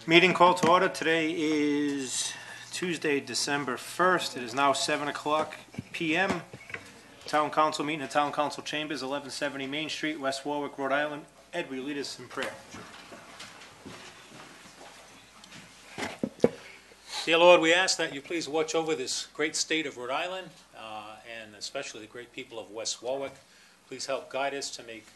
Meeting called to order. Today is Tuesday, December 1st. It is now 7 o'clock p.m. Town Council meeting at Town Council Chambers, 1170 Main Street, West Warwick, Rhode Island. Ed, will you lead us in prayer? Dear Lord, we ask that you please watch over this great state of Rhode Island, and especially the great people of West Warwick. Please help guide us to make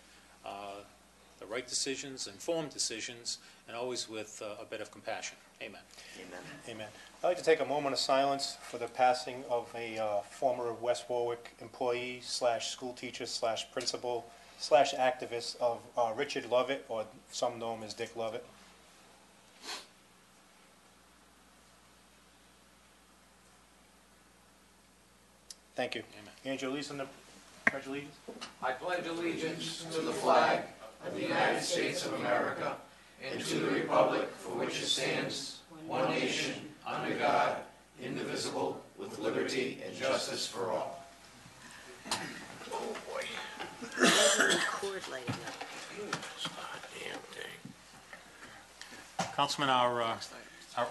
the right decisions, informed decisions, and always with a bit of compassion. Amen. Amen. Amen. I'd like to take a moment of silence for the passing of a former West Warwick employee slash school teacher slash principal slash activist of Richard Lovett, or some know him as Dick Lovett. Thank you. Amen. Angela, lead us in the pledge of allegiance. I pledge allegiance to the flag of the United States of America and to the republic for which it stands, one nation, under God, indivisible, with liberty and justice for all. Oh boy. Record later. Damn thing. Councilman, our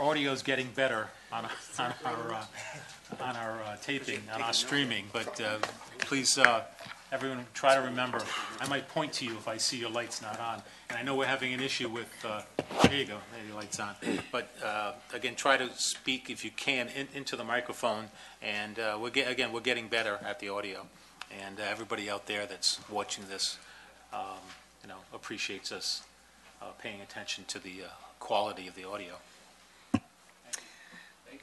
audio is getting better on our taping, on our streaming, but please, everyone, try to remember. I might point to you if I see your light's not on, and I know we're having an issue with. There you go, there your light's on. But again, try to speak if you can into the microphone, and we're getting better at the audio, and everybody out there that's watching this, appreciates us paying attention to the quality of the audio.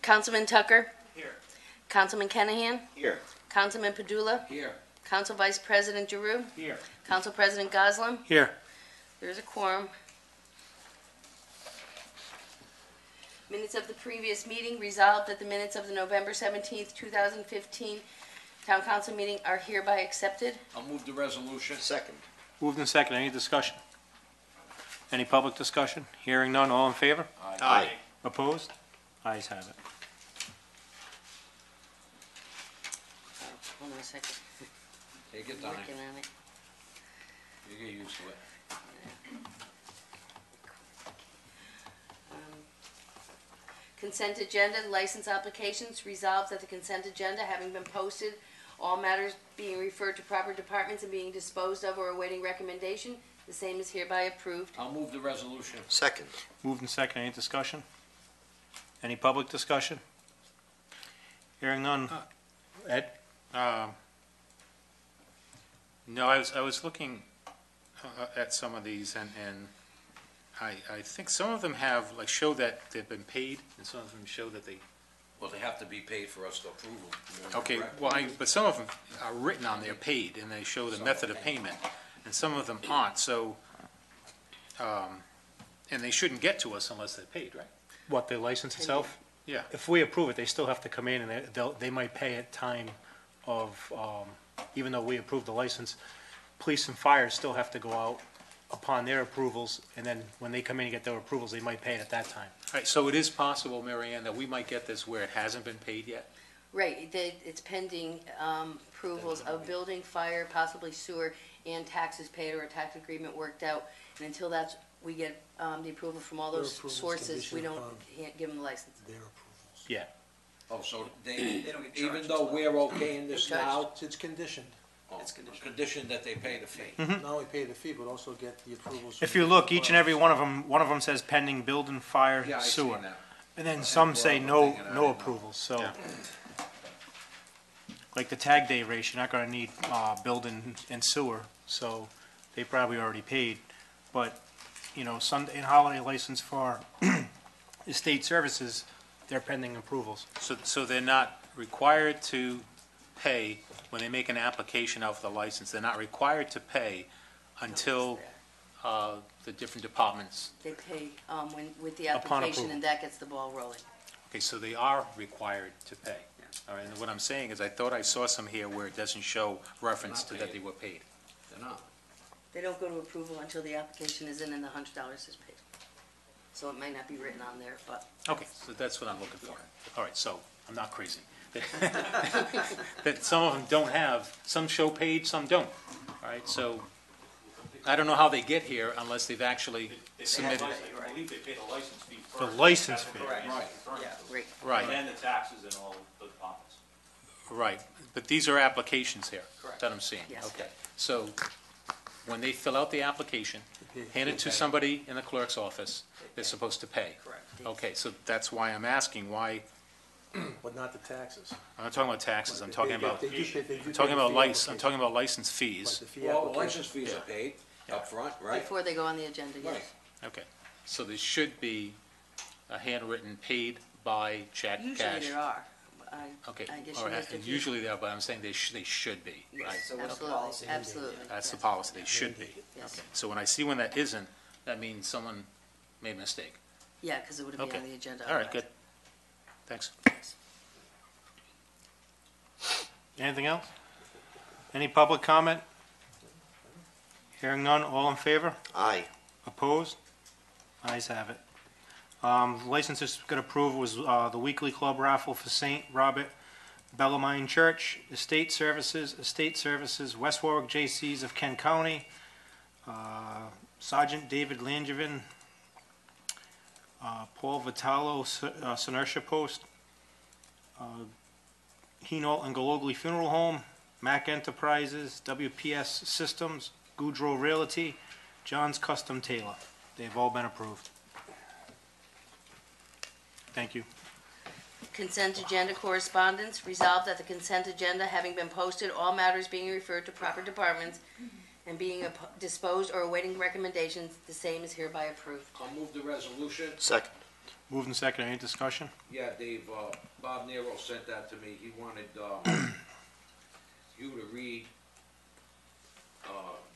Councilman Tucker? Here. Councilman Kenahan? Here. Councilman Padula? Here. Council Vice President Giroux? Here. Council President Goslin? Here. There is a quorum. Minutes of the previous meeting. Resolved that the minutes of the November 17th, 2015 Town Council meeting are hereby accepted. I'll move the resolution. Second. Moved and second. Any discussion? Any public discussion? Hearing none. All in favor? Aye. Opposed? Ayes have it. Hold on a second. Take it, I'm Donnie. working on it. You get used to it. Consent agenda, license applications. Resolved that the consent agenda, having been posted, all matters being referred to proper departments and being disposed of or awaiting recommendation, the same is hereby approved. I'll move the resolution. Second. Moved and second. Any discussion? Any public discussion? Hearing none. Ed? No, I was looking at some of these, and I think some of them have, show that they've been paid, and some of them show that they... Well, they have to be paid for us to approve them. Okay, Correct? well, but some of them are written on there paid, and they show the method of payment, and some of them aren't, so, and they shouldn't get to us unless they're paid, right? What, the license itself? Yeah. If we approve it, they still have to come in, and they might pay at time of, even though we approve the license, police and fire still have to go out upon their approvals, and then when they come in and get their approvals, they might pay it at that time. All right, so it is possible, Mary Ann, that we might get this where it hasn't been paid yet? Right, it's pending approvals of building, fire, possibly sewer, and taxes paid or a tax agreement worked out. And until we get the approval from all those sources, we can't give them the license. Their approvals. Yeah. Oh, so They don't get even charged though until we're okaying this They're now, It's conditioned. It's conditioned. condition that they pay the fee. Not only pay the fee, but also get the approvals. If from you the look, each and every departments. one of them says pending building, fire, Yeah, I sewer. seen that. And then some say no thinking, I didn't know. approvals, so. Yeah. Like the tag day race, you're not gonna need, building and sewer, so they probably already paid. But, Sunday and holiday license for estate services, they're pending approvals. So they're not required to pay when they make an application out for the license. They're not required to pay until the different departments. They pay with the Upon application, approval. and that gets the ball rolling. Okay, so they are required to pay. All right, and what I'm saying is I thought I saw some here where it doesn't show reference to that they were paid. They're not. They don't go to approval until the application is in and the $100 is paid. So it might not be written on there, but Okay, so that's what I'm looking for. All right, so I'm not crazy. That some of them don't have, some show paid, some don't. All right, so I don't know how they get here unless they've actually submitted. I believe they pay the license fee first. The license That's fee. what the Right. referring to. Right. Right, And then the taxes and all the departments. right. But these are applications here. Correct. That I'm seeing. Yes. Okay. So when they fill out the application, hand it to somebody in the clerk's office, they're supposed to pay. Correct. Okay, so that's why I'm asking why, But not the taxes. I'm not talking about taxes, I'm talking about, They do pay- they do I'm pay talking the about fee license, I'm application. talking about license Right, fees. the fee Well, the application. license fees are paid up front, right? Before they go on the agenda, yes. Right. Okay, so there should be a handwritten paid by check, Usually cash. there are. Okay, I guess all you right, missed a and few. usually they are, but I'm saying they should be, right? Yes, absolutely, absolutely. That's the yes, policy, they should be. Yes. Okay. So when I see when that isn't, that means someone made a mistake. Yeah, because it would have been Okay. on the agenda. All right, otherwise. good. Thanks. Anything else? Any public comment? Hearing none, all in favor? Aye. Opposed? Ayes have it. Licenses got approved was the weekly club raffle for St. Robert Bellarmine Church, Estate Services, West Warwick J.C.'s of Kent County, Sergeant David Langevin, Paul Vitalo, Synertia Post, Hinault and Galogly Funeral Home, Mac Enterprises, WPS Systems, Goudreau Realty, John's Custom Tailor. They've all been approved. Thank you. Consent agenda correspondence, resolved that the consent agenda having been posted, all matters being referred to proper departments and being disposed or awaiting recommendations, the same is hereby approved. I'll move the resolution. Second. Moved and second, any discussion? Yeah, Dave, Bob Nero sent that to me. He wanted, you to read,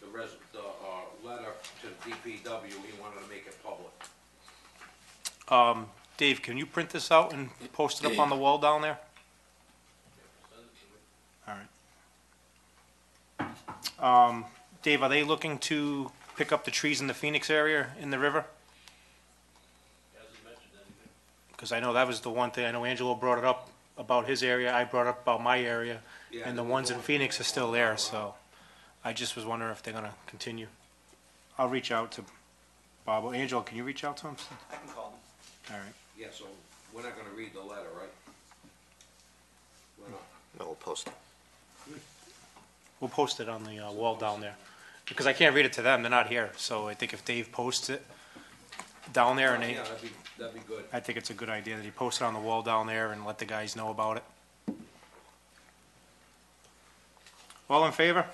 the letter to the DPW. He wanted to make it public. Dave, can you print this out and post it up on the wall down there? All right. Dave, are they looking to pick up the trees in the Phoenix area in the river? Because I know that was the one thing, I know Angelo brought it up about his area, I brought up about my area, Yeah, and the they're ones in going- Phoenix are still there, so I just was wondering if they're gonna continue. I'll reach out to Bob. Angelo, can you reach out to him? I can call them. All right. Yeah, so we're not gonna read the letter, right? We're not. No, we'll post it. We'll post it on the wall down there, because I can't read it to them, they're not here, so I think if Dave posts it down there and they, Yeah, that'd be good. I think it's a good idea that he posts it on the wall down there and let the guys know about it. All in favor?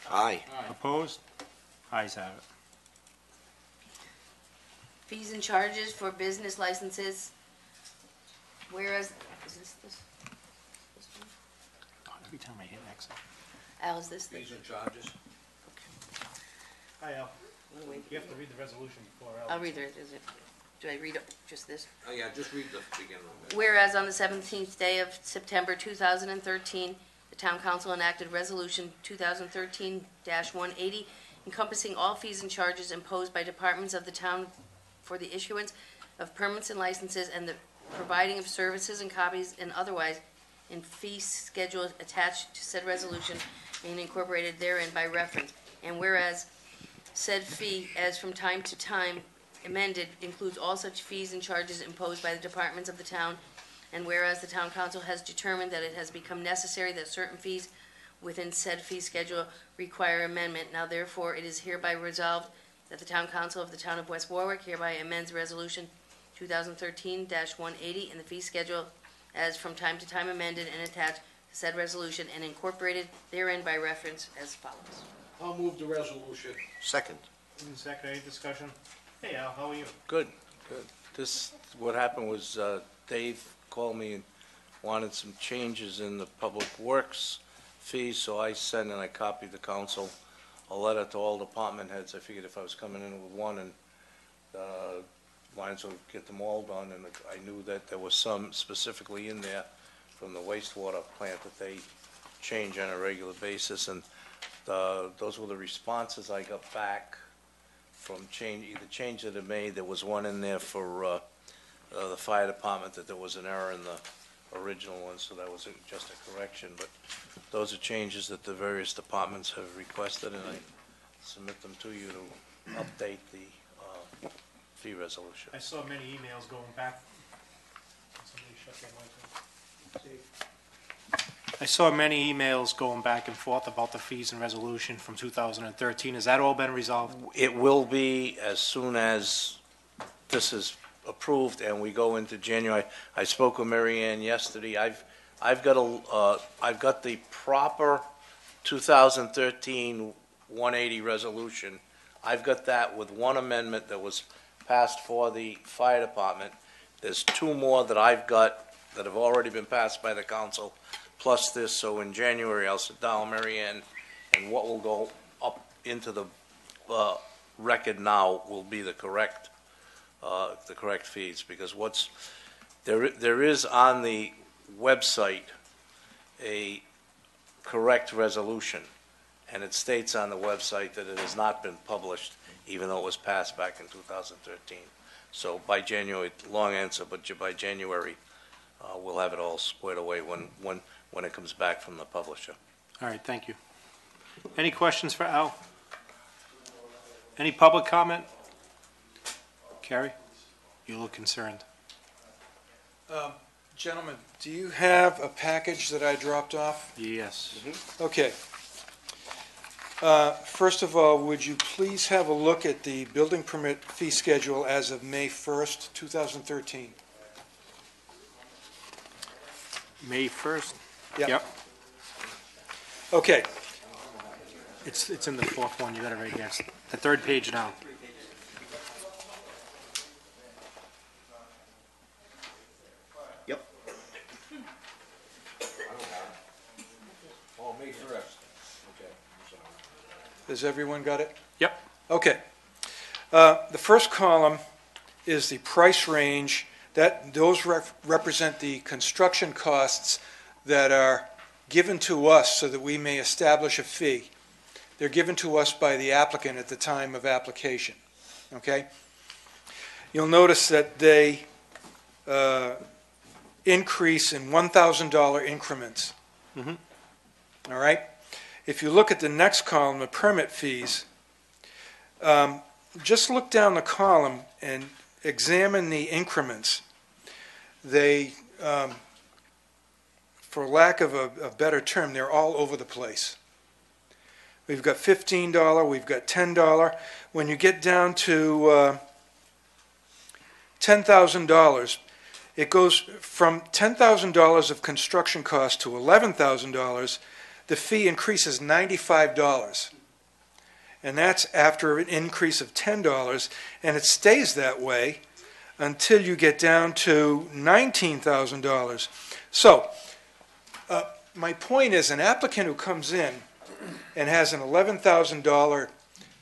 Aye. Opposed? Ayes have it. Fees and charges for business licenses, whereas, is this? This one? Every time I hit exit. Al, is this the? Fees and charges. Hi, Al. Wanna wait? You have to read the resolution before Al. I'll read it, is it, do I read just this? Oh, yeah, just read the beginning of it. Whereas on the 17th day of September 2013, the Town Council enacted Resolution 2013-180 encompassing all fees and charges imposed by departments of the town for the issuance of permits and licenses and the providing of services and copies and otherwise in fee schedule attached to said resolution and incorporated therein by reference. And whereas said fee, as from time to time amended, includes all such fees and charges imposed by the departments of the town, and whereas the town council has determined that it has become necessary that certain fees within said fee schedule require amendment, now therefore it is hereby resolved that the town council of the town of West Warwick hereby amends resolution 2013-180 in the fee schedule as from time to time amended and attached to said resolution and incorporated therein by reference as follows. I'll move the resolution. Second. Moved and second, any discussion? Hey, Al, how are you? Good, good. What happened was Dave called me and wanted some changes in the public works fees, so I sent and I copied the council a letter to all department heads. I figured if I was coming in with one and might as well get them all done, and I knew that there was some specifically in there from the wastewater plant that they change on a regular basis, and those were the responses I got back from either change that it made. There was one in there for the fire department that there was an error in the original one, so that was just a correction, but those are changes that the various departments have requested, and I submit them to you to update the fee resolution. I saw many emails going back. Somebody shut their mic off. I saw many emails going back and forth about the fees and resolution from 2013. Has that all been resolved? It will be as soon as this is approved and we go into January. I spoke with Mary Ann yesterday. I've got the proper 2013 180 resolution. I've got that with one amendment that was passed for the fire department. There's two more that I've got that have already been passed by the council, plus this. So in January, I'll sit down with Mary Ann, and what will go up into the record now will be the correct fees, because there is on the website a correct resolution, and it states on the website that it has not been published, even though it was passed back in 2013. So by January, long answer, but by January, we'll have it all squared away when it comes back from the publisher. All right, thank you. Any questions for Al? Any public comment? Carrie, you look concerned. Gentlemen, do you have a package that I dropped off? Yes. Okay. First of all, would you please have a look at the building permit fee schedule as of May 1st, 2013? May 1st? Yep. Okay. It's in the fourth one, you got it right here. It's the third page down. Yep. Oh, May 1st. Okay. Has everyone got it? Yep. Okay. The first column is the price range. Those represent the construction costs that are given to us so that we may establish a fee. They're given to us by the applicant at the time of application. Okay? You'll notice that they increase in $1,000 increments. Mhm. All right? If you look at the next column, the permit fees, just look down the column and examine the increments. They, for lack of a better term, they're all over the place. We've got $15, we've got $10. When you get down to $10,000, it goes from $10,000 of construction cost to $11,000. The fee increases $95. And that's after an increase of $10, and it stays that way until you get down to $19,000. So, my point is, an applicant who comes in and has an $11,000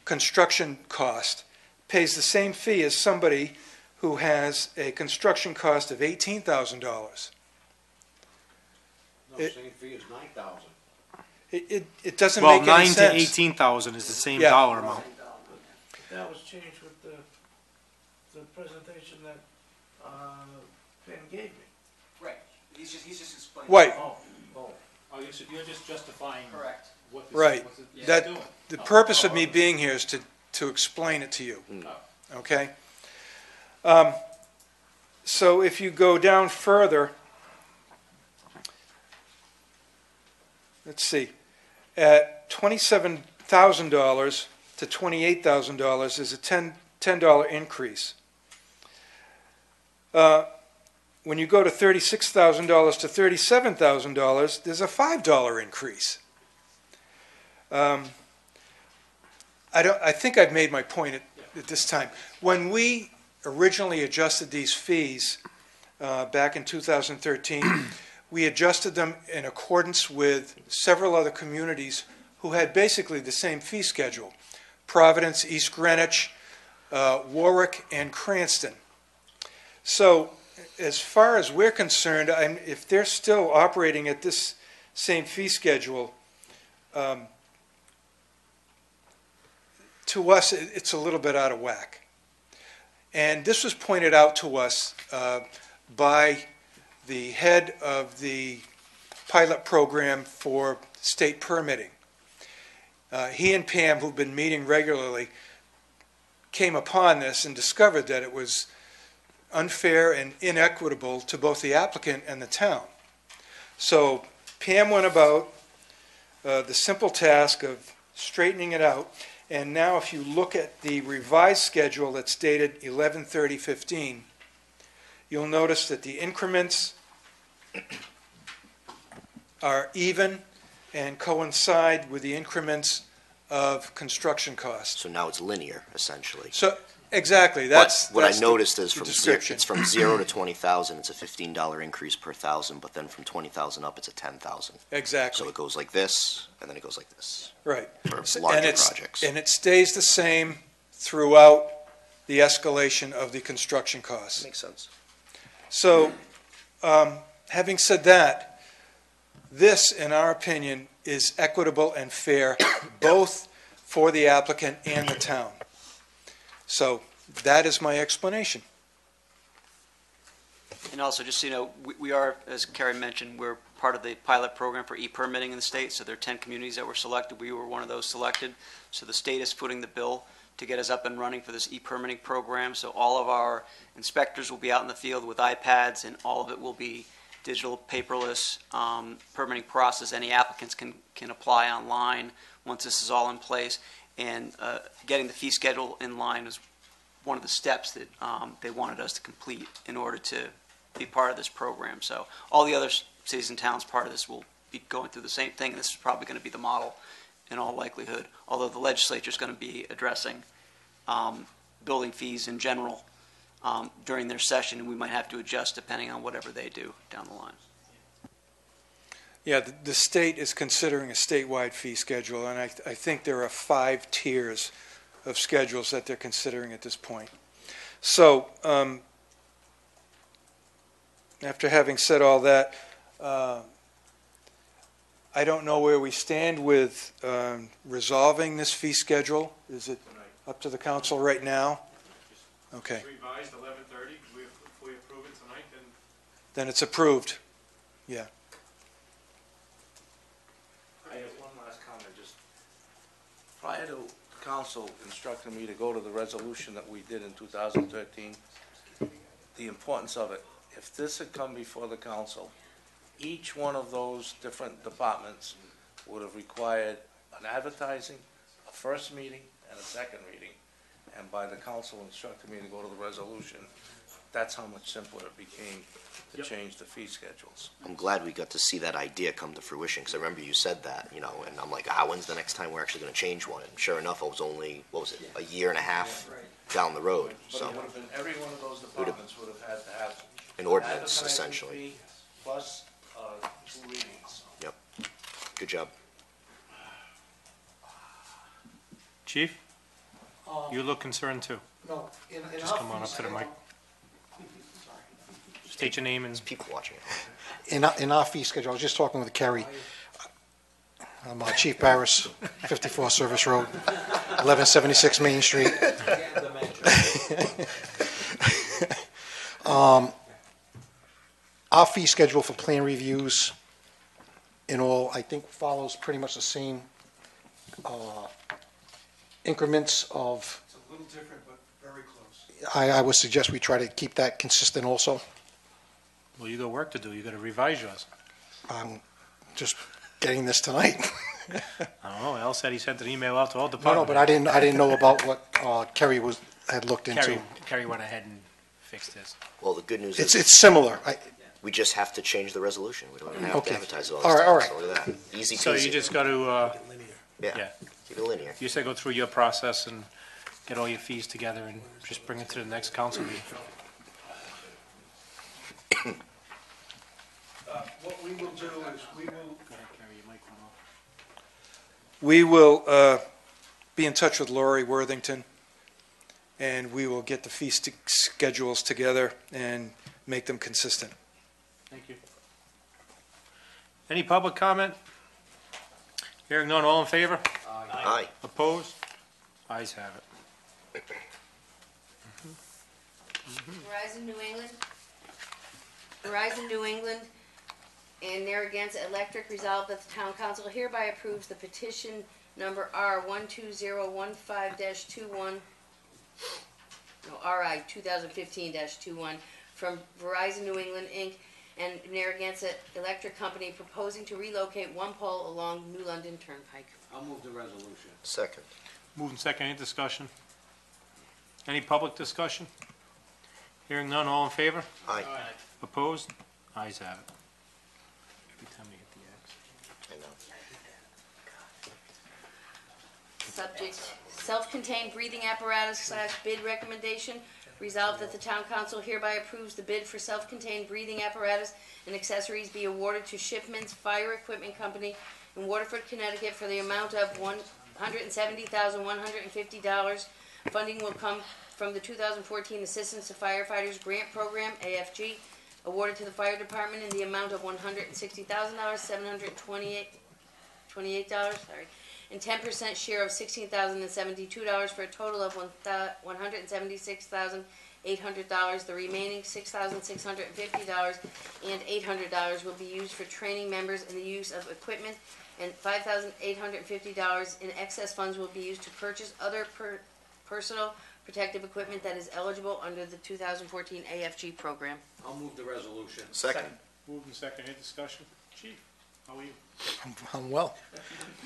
construction cost pays the same fee as somebody who has a construction cost of $18,000. No, same fee as 9,000. It doesn't Well, make any 9 sense. to 18,000 is the same Yeah. dollar amount. That was changed with the presentation that Ben gave me. Right, he's just explaining. Right. Oh, you're just justifying Correct. what this Right. what's it That doing. the purpose of me being here is to explain it to you. Okay. So if you go down further, let's see, at $27,000 to $28,000 is a $10 increase. When you go to $36,000 to $37,000, there's a $5 increase. I think I've made my point at this time. When we originally adjusted these fees back in 2013, we adjusted them in accordance with several other communities who had basically the same fee schedule: Providence, East Greenwich, Warwick, and Cranston. So as far as we're concerned, if they're still operating at this same fee schedule, to us, it's a little bit out of whack. And this was pointed out to us by the head of the pilot program for state permitting. He and Pam, who've been meeting regularly, came upon this and discovered that it was unfair and inequitable to both the applicant and the town. So Pam went about the simple task of straightening it out. And now if you look at the revised schedule that's dated 11/30/15, you'll notice that the increments are even and coincide with the increments of construction costs. So now it's linear, essentially. So, exactly, But that's what I the- noticed is the from description. it's from 0 to 20,000, it's a $15 increase per thousand, but then from 20,000 up, it's a 10,000. So Exactly, it goes like this, and then it goes like this right. for So- larger and it's- projects. And it stays the same throughout the escalation of the construction costs. Makes sense. So, having said that, this, in our opinion, is equitable and fair, both for the applicant and the town. So, that is my explanation. And also, just so you know, we are, as Carrie mentioned, we're part of the pilot program for e-permitting in the state, so there are 10 communities that were selected. We were one of those selected. So the state is footing the bill to get us up and running for this e-permitting program. So all of our inspectors will be out in the field with iPads, and all of it will be digital, paperless permitting process. Any applicants can apply online once this is all in place. And getting the fee schedule in line is one of the steps that they wanted us to complete in order to be part of this program. So all the other cities and towns part of this will be going through the same thing. This is probably going to be the model in all likelihood, although the legislature is going to be addressing building fees in general during their session, and we might have to adjust depending on whatever they do down the line. Yeah, the state is considering a statewide fee schedule, and I think there are 5 tiers of schedules that they're considering at this point. So, after having said all that, I don't know where we stand with resolving this fee schedule. Is it up to the council right now? Okay, Revised 11:30, if we approve it tonight, then it's approved. I have one last comment, just prior to council instructing me to go to the resolution that we did in 2013, the importance of it, if this had come before the council, each one of those different departments would have required an advertising, a first meeting, and a second reading. And by the council instructing me to go to the resolution, that's how much simpler it became to change the fee schedules. I'm glad we got to see that idea come to fruition, because I remember you said that, and I'm like, when's the next time we're actually going to change one? And sure enough, it was only, a year and a half down the road, But so, it would have been, every one of those departments would have had to have an ordinance, advertising essentially. fee plus 2 readings. Good job. Chief, you look concerned too. No, in Just come on up to the mic. State your name and People watching it. In our fee schedule, I was just talking with Kerry. I'm Chief Barris, 54 Service Road, 1176 Main Street. Our fee schedule for plan reviews in all, I think, follows pretty much the same increments of, It's a little different, but very close. I would suggest we try to keep that consistent also. well, you got work to do. You got to revise yours. Just getting this tonight. I don't know. Al said he sent an email out to all No, departments. but I didn't know about what Kerry had looked into. Kerry went ahead and fixed his. Well, the good news It's is, similar. we just have to change the resolution. We don't have to Okay. advertise it all All this right, time. all right. So look at that. Easy So peasy. you just got to, Yeah, yeah. keep it linear. You said go through your process and get all your fees together and just bring it to the next council meeting. What we will do is we will Go ahead, Kerry, your mic went off. We will be in touch with Lori Worthington, and we will get the fee schedules together and make them consistent. Thank you. Any public comment? Hearing none, all in favor? Aye. Opposed? Ayes have it. Verizon New England. Verizon New England and Narragansett Electric resolved that the town council hereby approves the petition number R12015-21, no, RI 2015-21, from Verizon New England, Inc., and Narragansett Electric Company proposing to relocate one pole along New London Turnpike. I'll move the resolution. Second. Moving second, any discussion? Any public discussion? Hearing none, all in favor? Aye. Opposed? Ayes have it. Every time we hit the X. I know. Subject, self-contained breathing apparatus / bid recommendation. Resolved that the town council hereby approves the bid for self-contained breathing apparatus and accessories be awarded to Shipman's Fire Equipment Company in Waterford, Connecticut for the amount of $170,150. Funding will come from the 2014 Assistance to Firefighters Grant Program, AFG, awarded to the fire department in the amount of $160,728, and 10% share of $16,072 for a total of $176,800. The remaining $6,650 and $800 will be used for training members in the use of equipment, and $5,850 in excess funds will be used to purchase other personal protective equipment that is eligible under the 2014 AFG program. I'll move the resolution. Second. Moving second, any discussion? Chief, how are you? I'm well.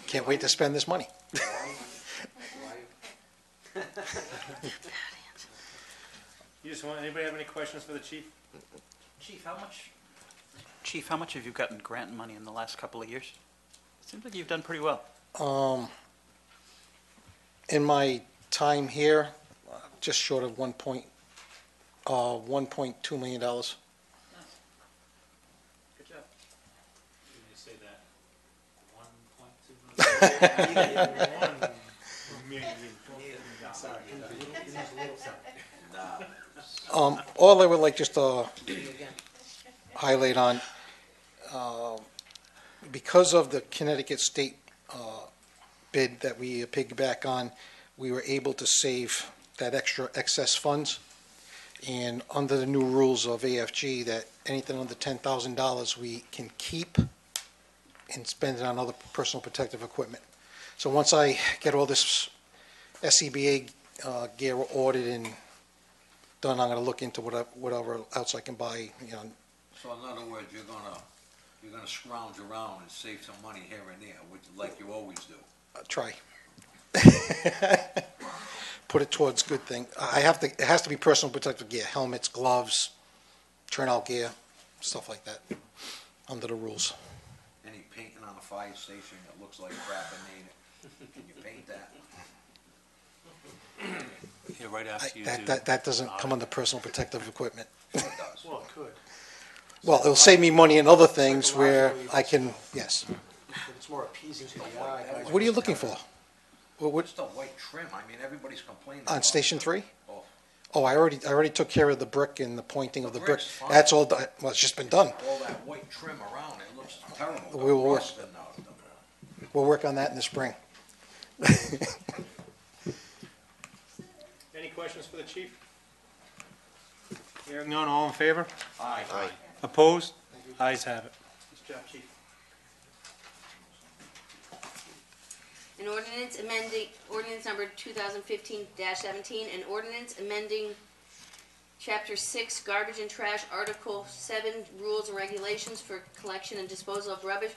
Can't wait to spend this money. You just want, anybody have any questions for the chief? Chief, how much have you gotten grant money in the last couple of years? It seems like you've done pretty well. In my time here, just short of $1.2 million. Good job. Can you say that? 1.2 All I would like just to highlight on, because of the Connecticut State bid that we piggyback on, we were able to save that extra excess funds. And under the new rules of AFG, that anything under $10,000 we can keep and spend it on other personal protective equipment. So once I get all this SCBA gear ordered and done, I'm going to look into whatever else I can buy, you know. So in other words, you're gonna scrounge around and save some money here and there, which, like you always do. Try. Put it towards good thing. It has to be personal protective gear, helmets, gloves, turnout gear, stuff like that, under the rules. Any painting on a fire station that looks like crap and ain't it? Can you paint that? Yeah, right after you do. That doesn't come under personal protective equipment. It does. Well, it could. Well, it'll save me money in other things where I can, yes. It's more appeasing to the eye. What are you looking for? Well, what, Just a white trim, I mean, everybody's complaining. on about Station it. 3? Oh, Oh, I already took care of the brick and the pointing of the The brick. brick's fine. That's all, well, it's just been done. all that white trim around, it looks terrible. The We will work. rust and We'll work on that in the spring. Any questions for the chief? Hearing none, all in favor? Aye. Aye. Opposed? Ayes have it. Good job, chief. An ordinance amending, ordinance number 2015-17, an ordinance amending Chapter 6, Garbage and Trash, Article 7, Rules and Regulations for Collection and Disposal of Rubbish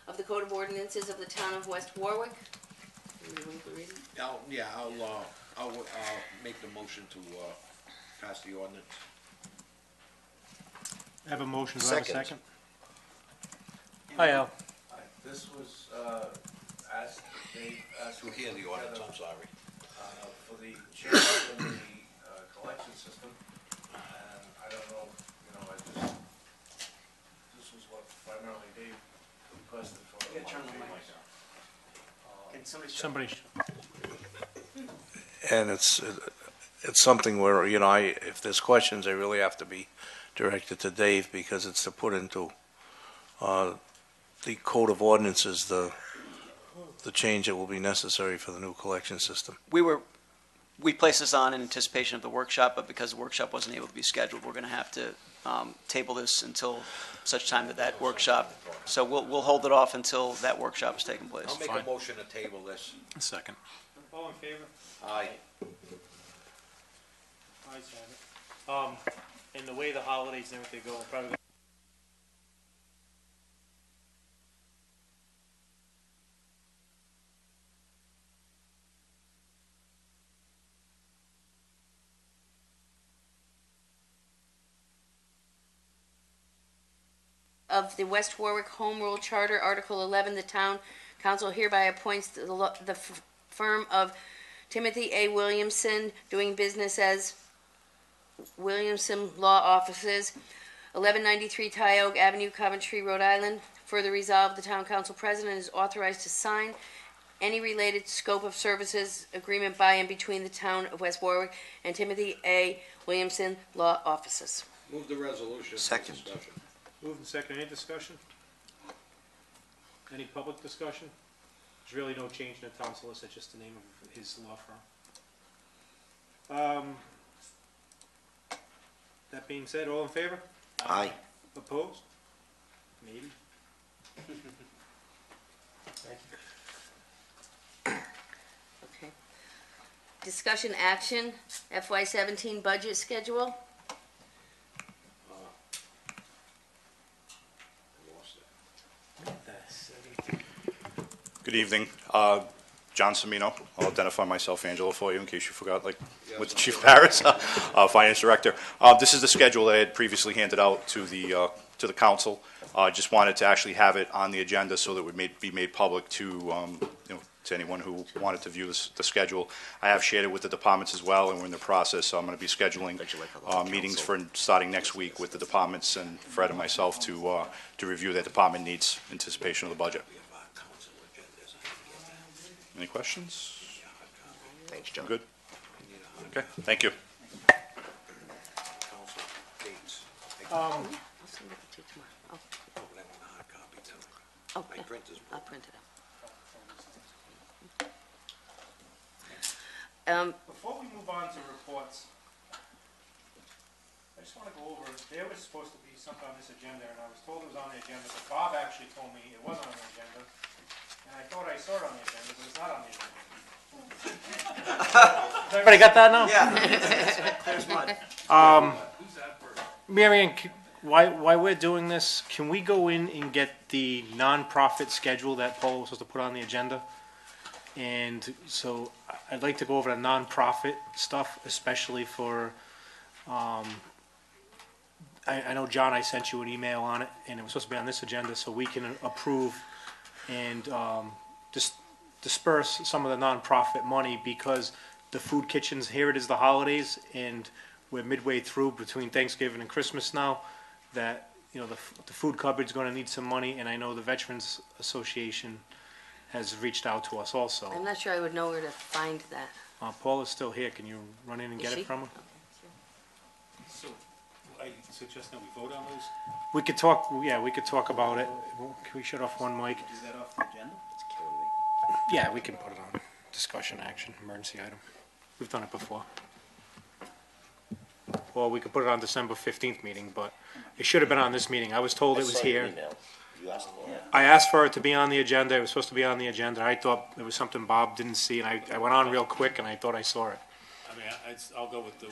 of the Code of Ordinances of the Town of West Warwick. I'll make the motion to, pass the ordinance. I have a motion, do I have a Second. second? Hi, Al. This was, they asked To hear the ordinance, I'm sorry. for the change in the collection system, and I don't know, this was what primarily Dave requested for. Somebody, And it's something where, if there's questions, they really have to be directed to Dave, because it's to put into the code of ordinances, the change that will be necessary for the new collection system. We were we placed this on in anticipation of the workshop, but because the workshop wasn't able to be scheduled, we're going to have to table this until such time that workshop, so we'll hold it off until that workshop is taking place. I'll make Fine. a motion to table this. A second. All in favor? Aye. Ayes have it. And the way the holidays and everything go, probably. Of the West Warwick Home Rule Charter, Article 11, the town council hereby appoints the firm of Timothy A. Williamson, doing business as Williamson Law Offices, 1193 Tioga Avenue, Coventry, Rhode Island. Further resolved, the town council president is authorized to sign any related scope of services agreement by and between the town of West Warwick and Timothy A. Williamson Law Offices. Move the resolution. Second. Moved and second, any discussion? Any public discussion? There's really no change in the town solicitor, just the name of his law firm. That being said, all in favor? Aye. Opposed? Maybe. Thank you. Okay. Discussion action, FY17 budget schedule. Good evening. John Semino. I'll identify myself, Angelo, for you, in case you forgot, like, with the Chief Paris, Finance Director. This is the schedule that I had previously handed out to the council. Just wanted to actually have it on the agenda so that it would be made public to, to anyone who wanted to view the schedule. I have shared it with the departments as well, and we're in the process, so I'm going to be scheduling meetings for starting next week with the departments and Fred and myself to review their department needs, in anticipation of the budget. Any questions? Thanks, John. Good? Okay, thank you. I'll send it to you tomorrow. Oh, yeah. I'll print it out. Before we move on to reports, I just want to go over, there was supposed to be something on this agenda, and I was told it was on the agenda, but Bob actually told me it wasn't on the agenda, and I thought I saw it on the agenda, but it's not on the agenda. Everybody got that now? Yeah. There's mud. Marion, while we're doing this, can we go in and get the nonprofit schedule that Paul was supposed to put on the agenda? And so I'd like to go over the nonprofit stuff, especially for, I know, John, I sent you an email on it, and it was supposed to be on this agenda, so we can approve and just disperse some of the nonprofit money, because the food kitchens, here it is the holidays, and we're midway through between Thanksgiving and Christmas now, that, the food cupboard's gonna need some money, and I know the Veterans Association has reached out to us also. I'm not sure I would know where to find that. Paul is still here, can you run in and get Is she? it from him? So I suggest that we vote on those? We could talk, we could talk about it. Can we shut off one mic? Is that off the agenda? Yeah, we can put it on discussion action, emergency item. We've done it before. Or we could put it on December 15th meeting, but it should have been on this meeting. I was told it was here. You asked for it. I asked for it to be on the agenda. It was supposed to be on the agenda. I thought it was something Bob didn't see, and I went on real quick, and I thought I saw it. I mean, I'll go with the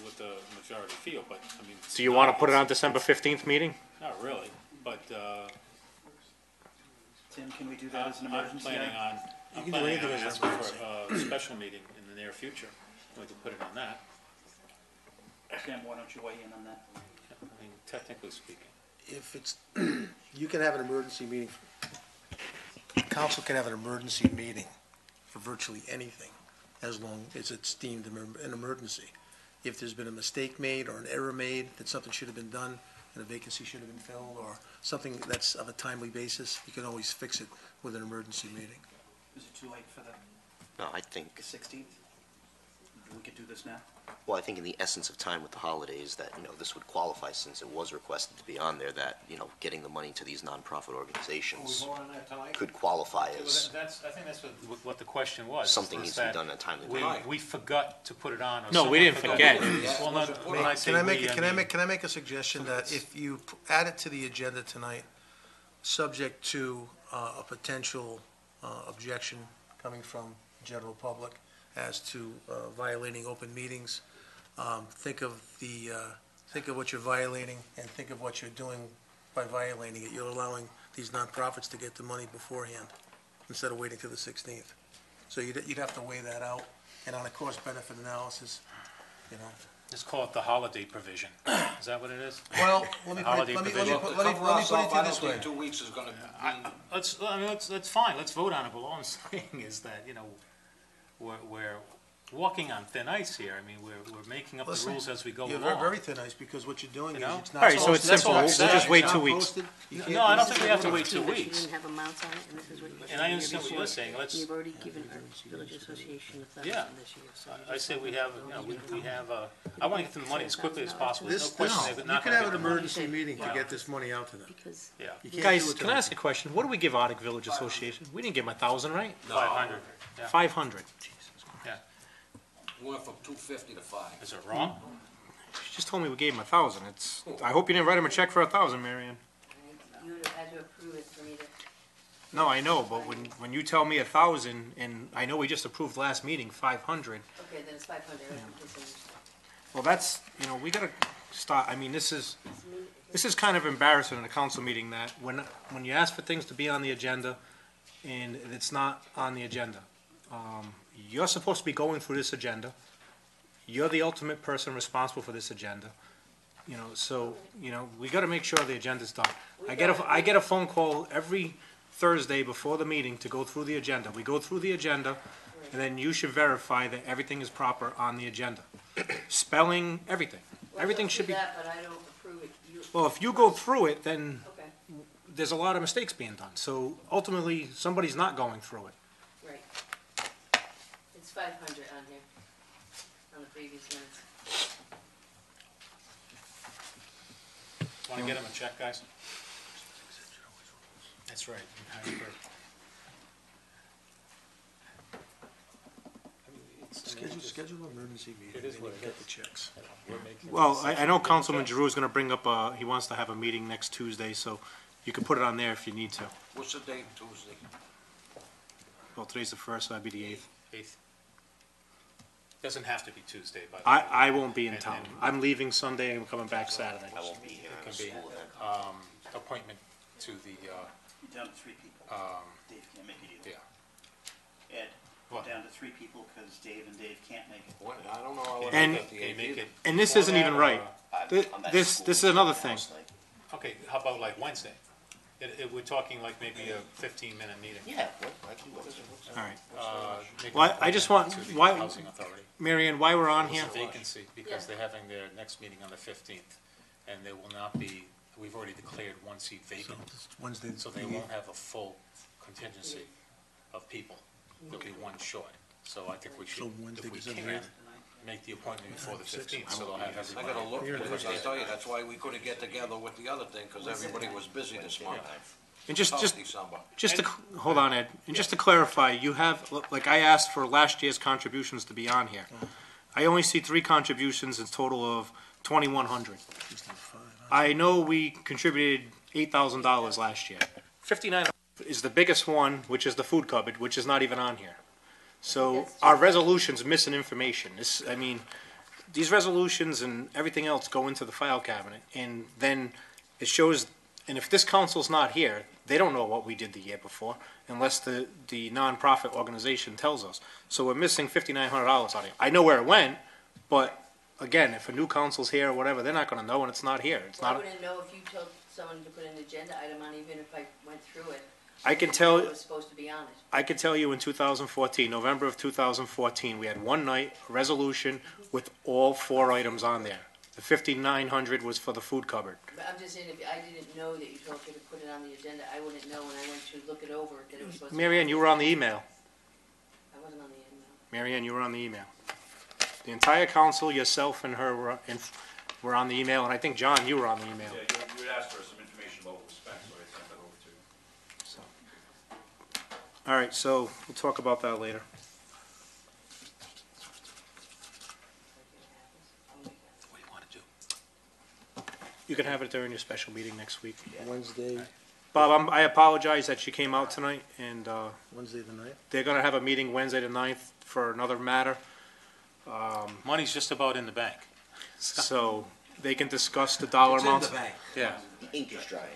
majority feel, but, I mean. Do you want to put it on December 15th meeting? Not really, but, Tim, can we do that as an I'm emergency? planning on, asking for a special meeting in the near future. We can put it on that, Sam, why don't you weigh in on that? I mean, technically speaking. If it's, you can have an emergency meeting, council can have an emergency meeting for virtually anything, as long as it's deemed an emergency. If there's been a mistake made or an error made, that something should have been done, and a vacancy should have been filled, or something that's of a timely basis, you can always fix it with an emergency meeting. Is it too late for the No, I think 16th? we could do this now? Well, I think in the essence of time with the holidays, that, this would qualify, since it was requested to be on there, that, getting the money to these nonprofit organizations could qualify as, I think that's what the question was. something is needs to be that done in a timely we- manner. We forgot to put it on. Or No, we someone didn't forget. Well, no, when I say Can I make, we, can I mean- make, can I make a suggestion that if you add it to the agenda tonight, subject to a potential objection coming from general public as to violating open meetings, think of what you're violating and think of what you're doing by violating it. You're allowing these nonprofits to get the money beforehand instead of waiting till the 16th. So you'd have to weigh that out, and on a cost-benefit analysis, Let's call it the holiday provision. Is that what it is? Well, let me Holiday put it provision. to you this way. 2 weeks is gonna be. That's fine, let's vote on it, but all I'm saying is that, we're walking on thin ice here. I mean, we're making up the Listen, rules as we go You're along. very thin ice, because what you're doing is know? it's not. All right, so it's That's simple. all I'm We'll saying. just wait It's 2 not weeks. posted. You can't No, I don't post think it. we have to wait But 2 you weeks. didn't have amounts on it, and this is what. And I understand what you're saying, let's, You've already given our village association a Yeah. thousand this year, so. I say we have, we have, I want to get them the money as quickly as possible. There's no This, question they're you not can going to have get an the money. emergency meeting to Yeah. get this money out to them. Because Yeah, You can't Guys, do it can I ask a tonight. question? What do we give Arctic Village Association? We didn't give them 1,000, right? 500. Yeah. 500. Went from 250 to 5. Is it wrong? She just told me we gave them 1,000. I hope you didn't write them a check for 1,000, Marion. you would have had to approve it for me to. No, I know, but when you tell me 1,000, and I know we just approved last meeting 500, Okay, then it's 500. well, that's, we gotta start, I mean, this is kind of embarrassing in a council meeting that when you ask for things to be on the agenda and it's not on the agenda. You're supposed to be going through this agenda. You're the ultimate person responsible for this agenda. So, we gotta make sure the agenda's done. I get a phone call every Thursday before the meeting to go through the agenda. We go through the agenda, and then you should verify that everything is proper on the agenda. Spelling, everything. Everything should be, That, but I don't approve it. well, if you go through it, then Okay, there's a lot of mistakes being done. So ultimately, somebody's not going through it. right. It's 500 on here, on the previous minutes. Want to get them a check, guys? That's right. Schedule an emergency meeting, It is and what you it get is. the checks. Well, I know Councilman Giroux is gonna bring up, he wants to have a meeting next Tuesday, so you can put it on there if you need to. What's the date, Tuesday? Well, today's the 1st, so that'd be the 8th. 8th. Doesn't have to be Tuesday, by the way. I won't be in And- town. and- I'm leaving Sunday, I'm coming back Saturday. I won't be here It in a can be, school event. appointment to the, Down to 3 people. Dave can't make it either. Ed, What? down to 3 people because Dave and Dave can't make it. I don't know. I wouldn't And- make it the Can you 8th make either. it? And this before isn't that, even or- right. This is another thing. Okay, how about like Wednesday? We're talking like maybe a 15-minute meeting. Yeah, what is it? All right. Make Well, an I just want- appointment to the why- Housing Authority. Marion, while we're on There's here, a vacancy because they're having their next meeting on the 15th, and there will not be, we've already declared one seat vacant, It's Wednesday. so they won't have a full contingency of people. There'll be one short. So I think we So should, Wednesday, if we December can, 8th? make the appointment before the 15th, so they'll have I everybody. gotta look, because I tell you, that's why we couldn't get together with the other thing, because everybody was busy this month. and just, Tough just, December. just to, hold on, Ed, and just to clarify, you have, like I asked for last year's contributions to be on here. I only see 3 contributions, it's a total of 2,100. I know we contributed $8,000 last year. 5,900 is the biggest one, which is the food cupboard, which is not even on here. So our resolution's missing information. These resolutions and everything else go into the file cabinet, and then it shows, and if this council's not here, they don't know what we did the year before, unless the nonprofit organization tells us. So we're missing $5,900 out of it. I know where it went, but again, if a new council's here or whatever, they're not gonna know, and it's not here. It's Well, I not, wouldn't know if you told someone to put an agenda item on, even if I went through it. I can tell, It was supposed to be on it. I can tell you in 2014, November of 2014, we had one night, a resolution with all 4 items on there. The 5,900 was for the food cupboard. But I'm just saying, if I didn't know that you told me to put it on the agenda, I wouldn't know when I went to look it over that it was supposed to be. Marianne, you were on the email. I wasn't on the email. Marianne, you were on the email. The entire council, yourself and her were on the email, and I think, John, you were on the email. Yeah, you had asked for some information about the specs, so I sent that over to you. All right, so we'll talk about that later. What do you want to do? You can have it during your special meeting next week. Wednesday, Bob, I apologize that she came out tonight, and Wednesday the night? they're gonna have a meeting Wednesday the 9th for another matter, Money's just about in the bank. so they can discuss the dollar amounts. Yeah. The ink is drying.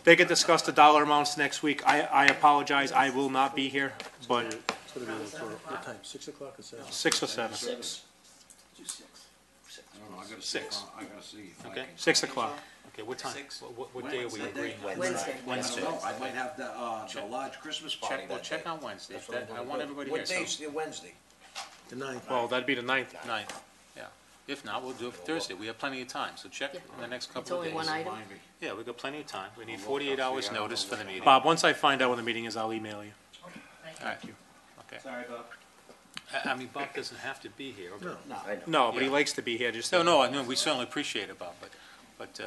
They can discuss the dollar amounts next week. I apologize, I will not be here, but It's gonna be for, what time, 6 o'clock or 7? 6 or 7? I don't know, I gotta see. 6. I gotta see. if I Okay. can- 6 o'clock. Okay, what time? Six. What day are we agreeing? Wednesday. Wednesday. I don't know, I might have the large Christmas party Check, well, that check day. on Wednesday. That's what I'm I gonna want do. everybody here, What so day's the Wednesday? The 9th. Well, that'd be the 9th. 9th, yeah. If not, we'll do it Thursday. We have plenty of time, so check in the next It's couple of only days. one item. Yeah, we've got plenty of time. We need 48 hours notice for the meeting. Bob, once I find out when the meeting is, I'll email you. All right. Okay. Sorry, Bob. I mean, Bob doesn't have to be here. but- No, but he Yeah. likes to be here, just. No, we certainly appreciate it, Bob, but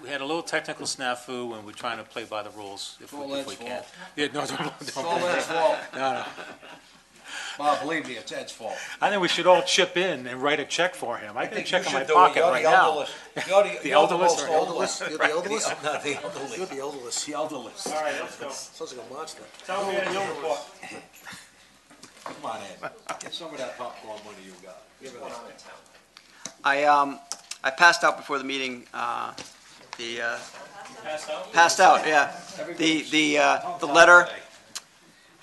we had a little technical snafu, and we're trying to play by the rules if all we Ed's can. fault. Yeah, no, It's all don't. Ed's fault. Bob, believe me, it's Ed's fault. I think we should all chip in and write a check for him. I can check in my You should do it. pocket You're right the now. eldest. You're the eldest most or- oldest. You're the eldest? Not the elderly. You're the eldest. The eldest. All right, let's go. Sounds like a monster. Tell me your report. Come on, Ed. Get some of that popcorn money you got. Give it up. I passed out before the meeting, passed out, yeah.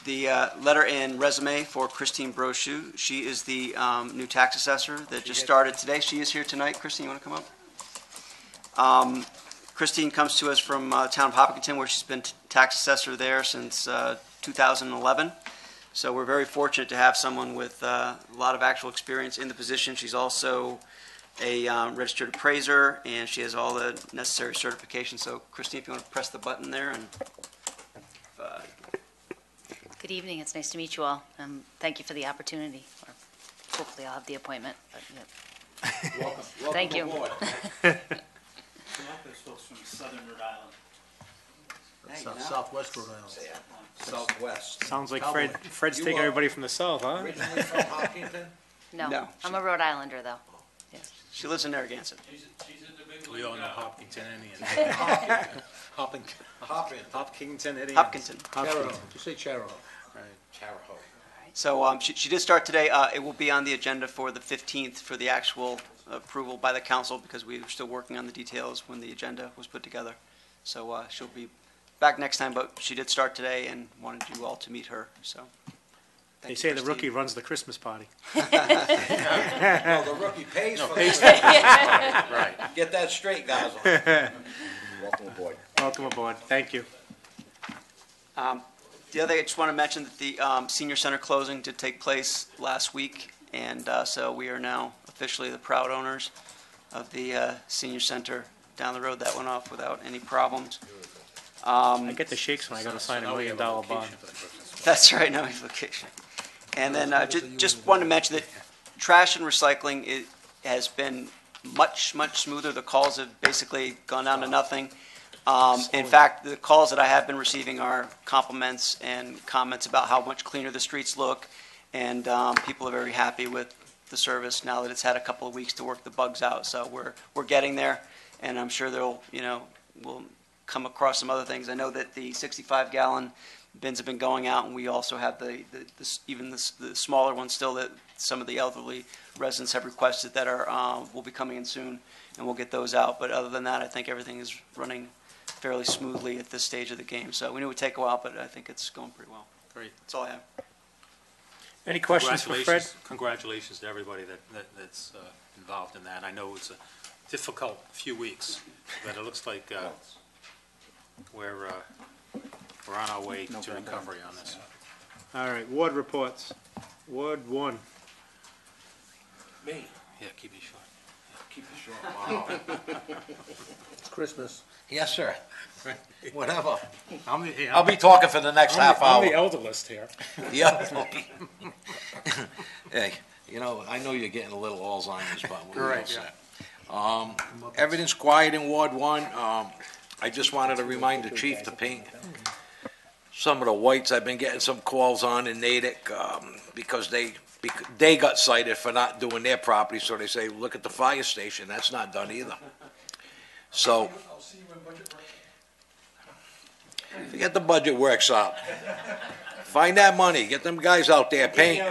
The letter and resume for Christine Brochu. She is the new tax assessor that just started today. She is here tonight. Christine, you want to come up? Christine comes to us from the town of Hopkinton, where she's been tax assessor there since 2011. So we're very fortunate to have someone with a lot of actual experience in the position. She's also a registered appraiser, and she has all the necessary certifications. So Christine, if you want to press the button there and Good evening, it's nice to meet you all. Thank you for the opportunity, or hopefully I'll have the appointment, but, yeah. Welcome Thank you. aboard. folks from southern Rhode Island. Southwest Rhode Island. Southwest. Sounds like Cowboy. Fred's You taking are everybody from the south, huh? Originally from Hopkinton? No, No. I'm a Rhode Islander, though. she lives in Narragansett. We all know Hopkinton, Indian. Hopkins. Hopkinton, Indian. Hopkinton. Charahoe. You say Charahoe. Charahoe. So she did start today. It will be on the agenda for the 15th for the actual approval by the council, because we were still working on the details when the agenda was put together. So she'll be back next time, but she did start today and wanted you all to meet her, so. They thank say you, the Christine. rookie runs the Christmas party. No, the rookie pays for pays this. Right. Get that straight, guys. Welcome aboard. Welcome aboard. Thank you. The other thing, I just want to mention that the senior center closing did take place last week, and so we are now officially the proud owners of the senior center down the road. That went off without any problems. I get the shakes when I go to sign a $1 million bond. That's right, no vacation. And then just wanted to mention that trash and recycling has been much smoother. The calls have basically gone down to nothing. In fact, the calls that I have been receiving are compliments and comments about how much cleaner the streets look, and people are very happy with the service now that it's had a couple of weeks to work the bugs out. So we're getting there, and I'm sure we'll come across some other things. I know that the 65-gallon bins have been going out, and we also have even the smaller ones still that some of the elderly residents have requested that will be coming in soon, and we'll get those out. But other than that, I think everything is running fairly smoothly at this stage of the game. So we knew it would take a while, but I think it's going pretty well. Great. That's all I have. Any questions for Fred? Congratulations to everybody that's involved in that. I know it's a difficult few weeks, but it looks like we're on our way to recovery on this. All right, ward reports. Ward 1. Me, Yeah, keep it short. keep it short. Wow. It's Christmas. Yes, sir. Whatever. Hey, I'll be talking for the next half I'm hour. the elder list here. Yeah. Hey, You know, I know you're getting a little Alzheimer's, but we're all Right, set. Everything's quiet in Ward 1. I just wanted to remind the chief to paint some of the whites. I've been getting some calls on in Natick, because they got cited for not doing their property, so they say, look at the fire station, that's not done either. So, forget the budget works out. Find that money, get them guys out there, paint.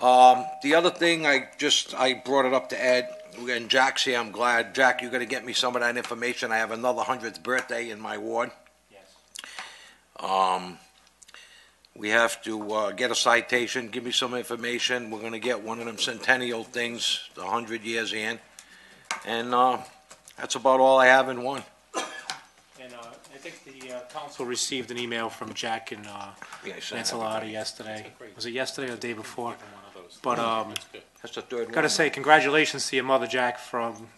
The other thing, I brought it up to Ed, and Jack's here, I'm glad. Jack, you're gonna get me some of that information. I have another 100th birthday in my ward. We have to get a citation, give me some information. We're gonna get one of them centennial things, the 100 years in. And, that's about all I have in one. And I think the council received an email from Jack and Yeah, I sent Lancelot yesterday. Was it yesterday or the day before? But That's the third one. gotta say, congratulations to your mother, Jack, from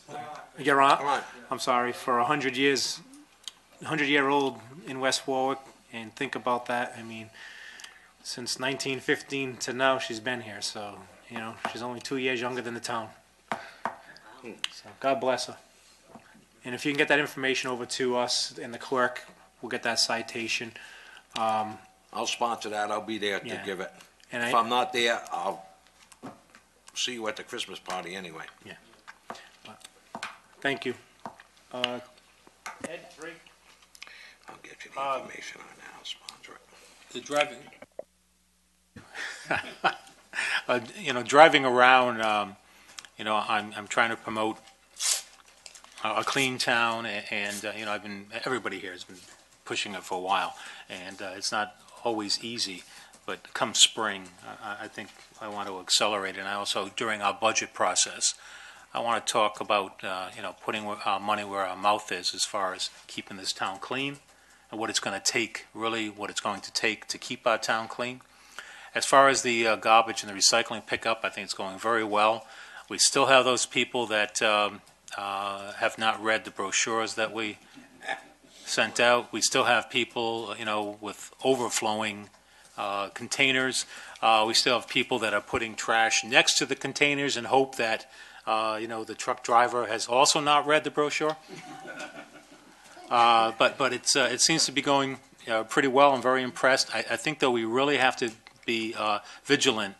your aunt. Come on. I'm sorry, for 100 years, 100-year-old in West Warwick, and think about that. I mean, since 1915 to now, she's been here, so, you know, she's only 2 years younger than the town. So, God bless her. And if you can get that information over to us and the clerk, we'll get that citation. I'll sponsor that, I'll be there to Yeah. give it. And If I'm not there, I'll see you at the Christmas party anyway. Thank you. Ed, Ray? I'll get you the information on that, I'll sponsor it. The driving. You know, driving around, you know, I'm trying to promote a clean town, and you know, everybody here has been pushing it for a while, and it's not always easy, but come spring, I think I want to accelerate it. And I also, during our budget process, I want to talk about, you know, putting our money where our mouth is as far as keeping this town clean, and what it's going to take, really what it's going to take to keep our town clean. As far as the garbage and the recycling pickup, I think it's going very well. We still have those people that have not read the brochures that we sent out. We still have people, you know, with overflowing containers. We still have people that are putting trash next to the containers and hope that, you know, the truck driver has also not read the brochure. But it seems to be going pretty well. I'm very impressed. I think, though, we really have to be vigilant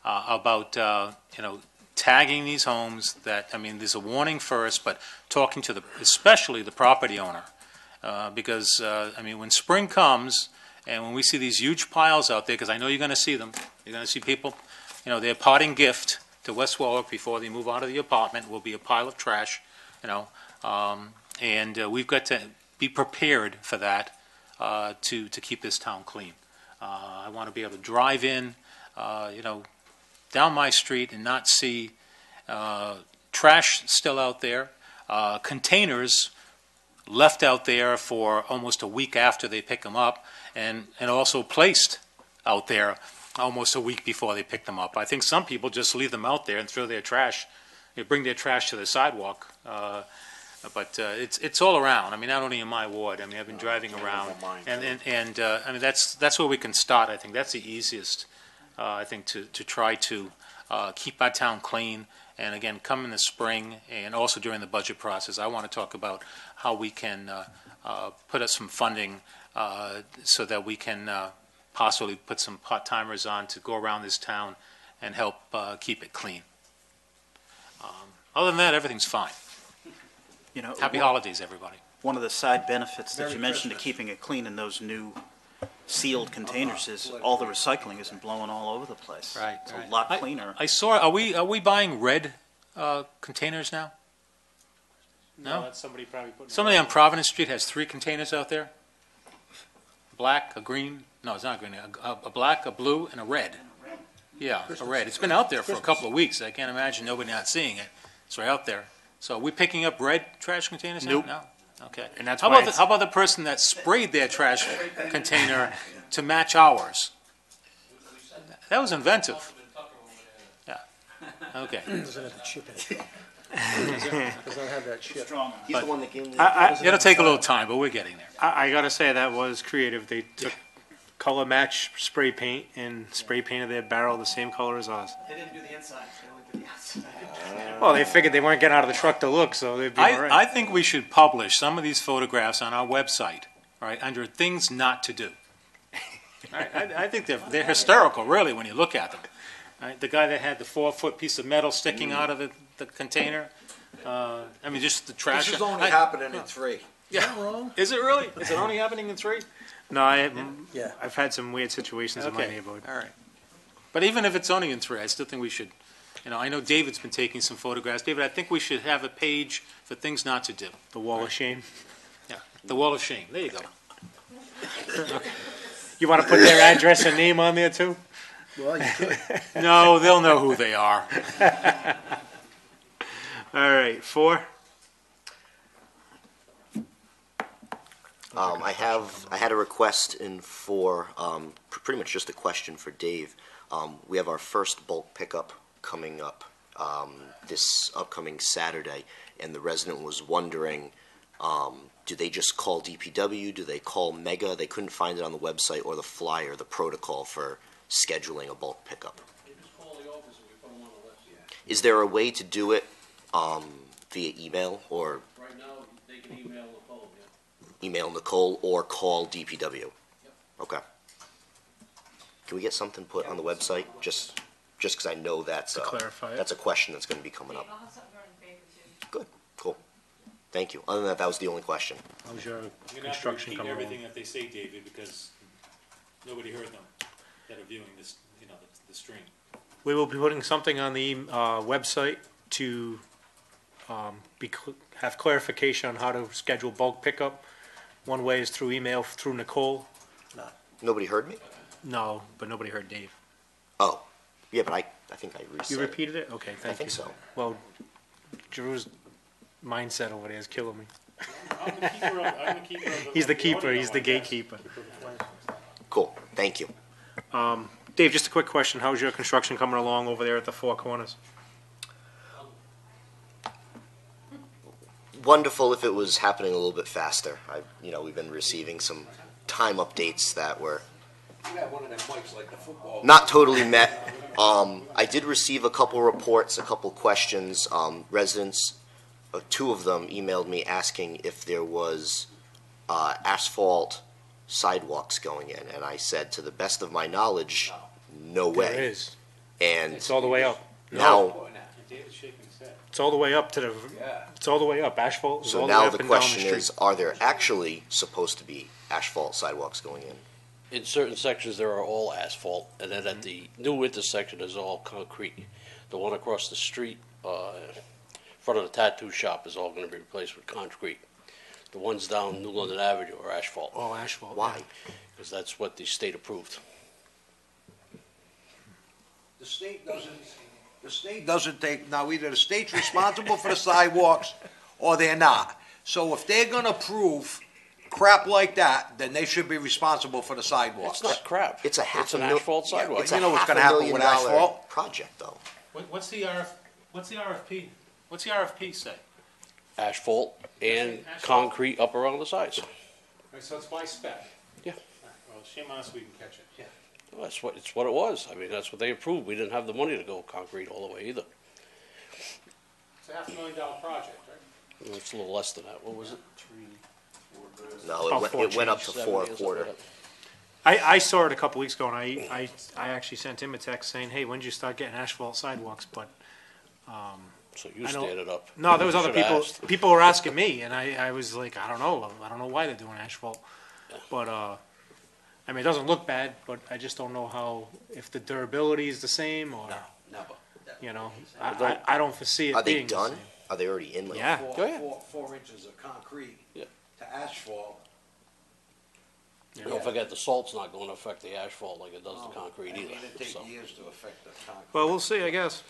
about, you know, tagging these homes. That, I mean, there's a warning first, but talking to especially the property owner, because I mean, when spring comes and when we see these huge piles out there, because I know you're going to see them, you're going to see people, you know, their parting gift to West Warwick before they move out of the apartment will be a pile of trash, you know, and we've got to be prepared for that to keep this town clean. I want to be able to drive in, you know, down my street and not see trash still out there, containers left out there for almost a week after they pick them up, and also placed out there almost a week before they pick them up. I think some people just leave them out there and throw their trash, they bring their trash to the sidewalk. But it's all around. I mean, not only in my ward. I mean, I've been driving around, and I mean, that's where we can start. I think that's the easiest. I think to try to keep our town clean. And again, come in the spring and also during the budget process, I want to talk about how we can put up some funding so that we can possibly put some part-timers on to go around this town and help keep it clean. Other than that, everything's fine. You know, Happy holidays, everybody. one of the side benefits that you mentioned to keeping it clean in those new sealed containers is all the recycling isn't blowing all over the place. Right, It's right. a lot cleaner. I saw. Are we buying red containers now? No? That's somebody probably putting. Somebody on Providence Street has 3 containers out there. Black, a green. No, it's not green. A black, a blue, and a red. Yeah, a red. It's been out there for a couple of weeks. I can't imagine nobody not seeing it. It's right out there. So are we picking up red trash containers now? Nope. No. Okay. And that's how why about how about the person that sprayed their trash container to match ours? That was inventive. Yeah. Okay. Doesn't have the chip in it. Does not have that chip. He's the one that gave me. It'll take a little time, but we're getting there. I gotta say, that was creative. They took a color match spray paint and spray painted their barrel the same color as ours. They didn't do the inside, they only did the outside. Well, they figured they weren't getting out of the truck to look, so they'd be all right. I think we should publish some of these photographs on our website, right, under things not to do. I think they're hysterical, really, when you look at them. Right, the guy that had the 4-foot piece of metal sticking out of the container, I mean, just the trash. This is only happening in 3. Yeah. wrong? Is it really? Is it only happening in 3? No, Yeah. I've had some weird situations in my Okay, neighborhood. all right. But even if it's only in 3, I still think we should, I know David's been taking some photographs. David, I think we should have a page for things not to do. The wall of shame. Yeah, the wall of shame. There you go. You want to put their address and name on there too? Well, you could. No, they'll know who they are. All right, 4. I had a request in for, pretty much just a question for Dave. We have our first bulk pickup coming up, this upcoming Saturday, and the resident was wondering, do they just call DPW? Do they call Mega? They couldn't find it on the website or the flyer, the protocol for scheduling a bulk pickup. Is there a way to do it, via email or? Right now, they can email Nicole, Email Nicole or call DPW? Okay. Can we get something put on the website, just because I know that's, To clarify it. that's a question that's going to be coming up. Good, cool. Thank you. Other than that, that was the only question. How's your You're gonna have to construction repeat coming everything along? that they say, David, because nobody heard them that are viewing this, the stream. We will be putting something on the website to have clarification on how to schedule bulk pickup. One way is through email through Nicole. Nobody heard me? No, but nobody heard Dave. Oh, yeah, but I think I reset You it. repeated it? Okay, thank you. I think so. Well, Drew's mindset over there is killing me. I'm the keeper of He's the keeper, audio, he's the I guess. gatekeeper. Cool, thank you. Dave, just a quick question. How's your construction coming along over there at the Four Corners? Wonderful if it was happening a little bit faster. We've been receiving some time updates that were You got one of them mics like the football. not totally met. I did receive a couple reports, a couple questions. Residents, 2 of them emailed me asking if there was asphalt sidewalks going in, and I said, to the best of my knowledge, no way. There is. And It's all the way up. now, David's shaking his head. It's all the way up to the, it's all the way up. Asphalt is so all the way now up the and down the question street. is, are there actually supposed to be asphalt sidewalks going in? In certain sections, there are all asphalt, and then at the new intersection is all concrete. The one across the street, in front of the tattoo shop, is all gonna be replaced with concrete. The ones down New London Avenue are asphalt, All asphalt. Why? because that's what the state approved. The state doesn't take, now either the state's responsible for the sidewalks or they're not. So if they're gonna approve crap like that, then they should be responsible for the sidewalks. It's not crap. It's a half It's an a mil- asphalt sidewalk. It's You a know what's gonna $500,000 happen with asphalt? project, though. What's the RFP? What's the RFP say? Asphalt and Asphalt. concrete up around the sides. Right, so it's by spec. Yeah. Well, shame on us, we didn't catch it. Yeah. Well, it's what it was. I mean, that's what they approved. We didn't have the money to go concrete all the way either. It's a $500,000 project, right? It's a little less than that. What was it? No, About it went up to 70 4 or a something quarter. like that. I saw it a couple weeks ago, and I actually sent him a text saying, hey, when did you start getting asphalt sidewalks? But, So you I know- stand it up. no, there was You other should've people, asked. people were asking me, and I was like, I don't know why they're doing asphalt. But, I mean, it doesn't look bad, but I just don't know how, if the durability is the same, or, Never. I don't foresee it Are they being the done? same. Are they already in? Yeah. Oh, yeah. 4 inches of concrete Yeah. to asphalt. Don't forget, the salt's not going to affect the asphalt like it does the concrete And either. it'd take So. years to affect the concrete. Well, we'll see, I guess.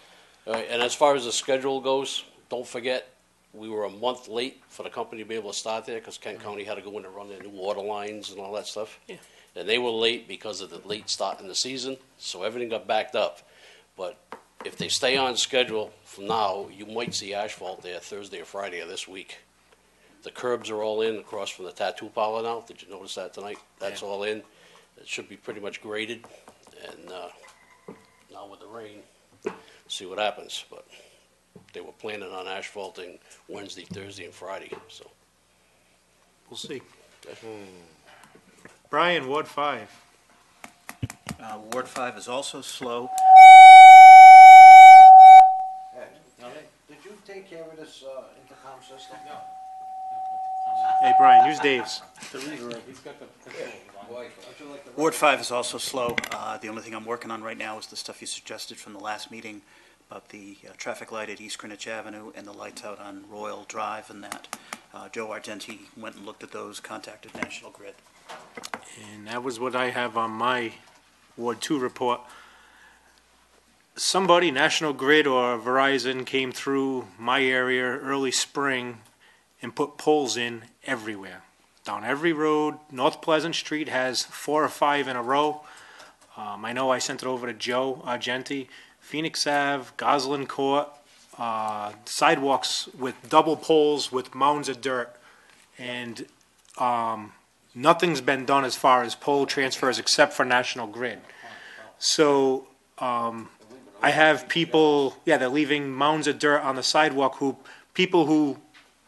All right, and as far as the schedule goes, don't forget, we were a month late for the company to be able to start there because Kent County had to go in and run their new water lines and all that stuff. Yeah. And they were late because of the late start in the season, so everything got backed up. But if they stay on schedule from now, you might see asphalt there Thursday or Friday of this week. The curbs are all in across from the tattoo parlor now. Did you notice that tonight? That's all in. It should be pretty much graded, and now with the rain, see what happens. But they were planning on asphalting Wednesday, Thursday, and Friday, so. We'll see. Brian, Ward 5. Ward 5 is also slow. Did you take care of this intercom system? No. Hey, Brian, use Dave's. Ward 5 is also slow. The only thing I'm working on right now is the stuff you suggested from the last meeting about the traffic light at East Greenwich Avenue and the lights out on Royal Drive and that. Joe Argenti went and looked at those, contacted National Grid. And that was what I have on my Ward 2 report. Somebody, National Grid or Verizon, came through my area early spring and put poles in everywhere. Down every road. North Pleasant Street has 4 or 5 in a row. I know I sent it over to Joe Argenti. Phoenix Ave, Goslin Court, sidewalks with double poles with mounds of dirt. And nothing's been done as far as pole transfers except for National Grid. So I have people, they're leaving mounds of dirt on the sidewalk. People who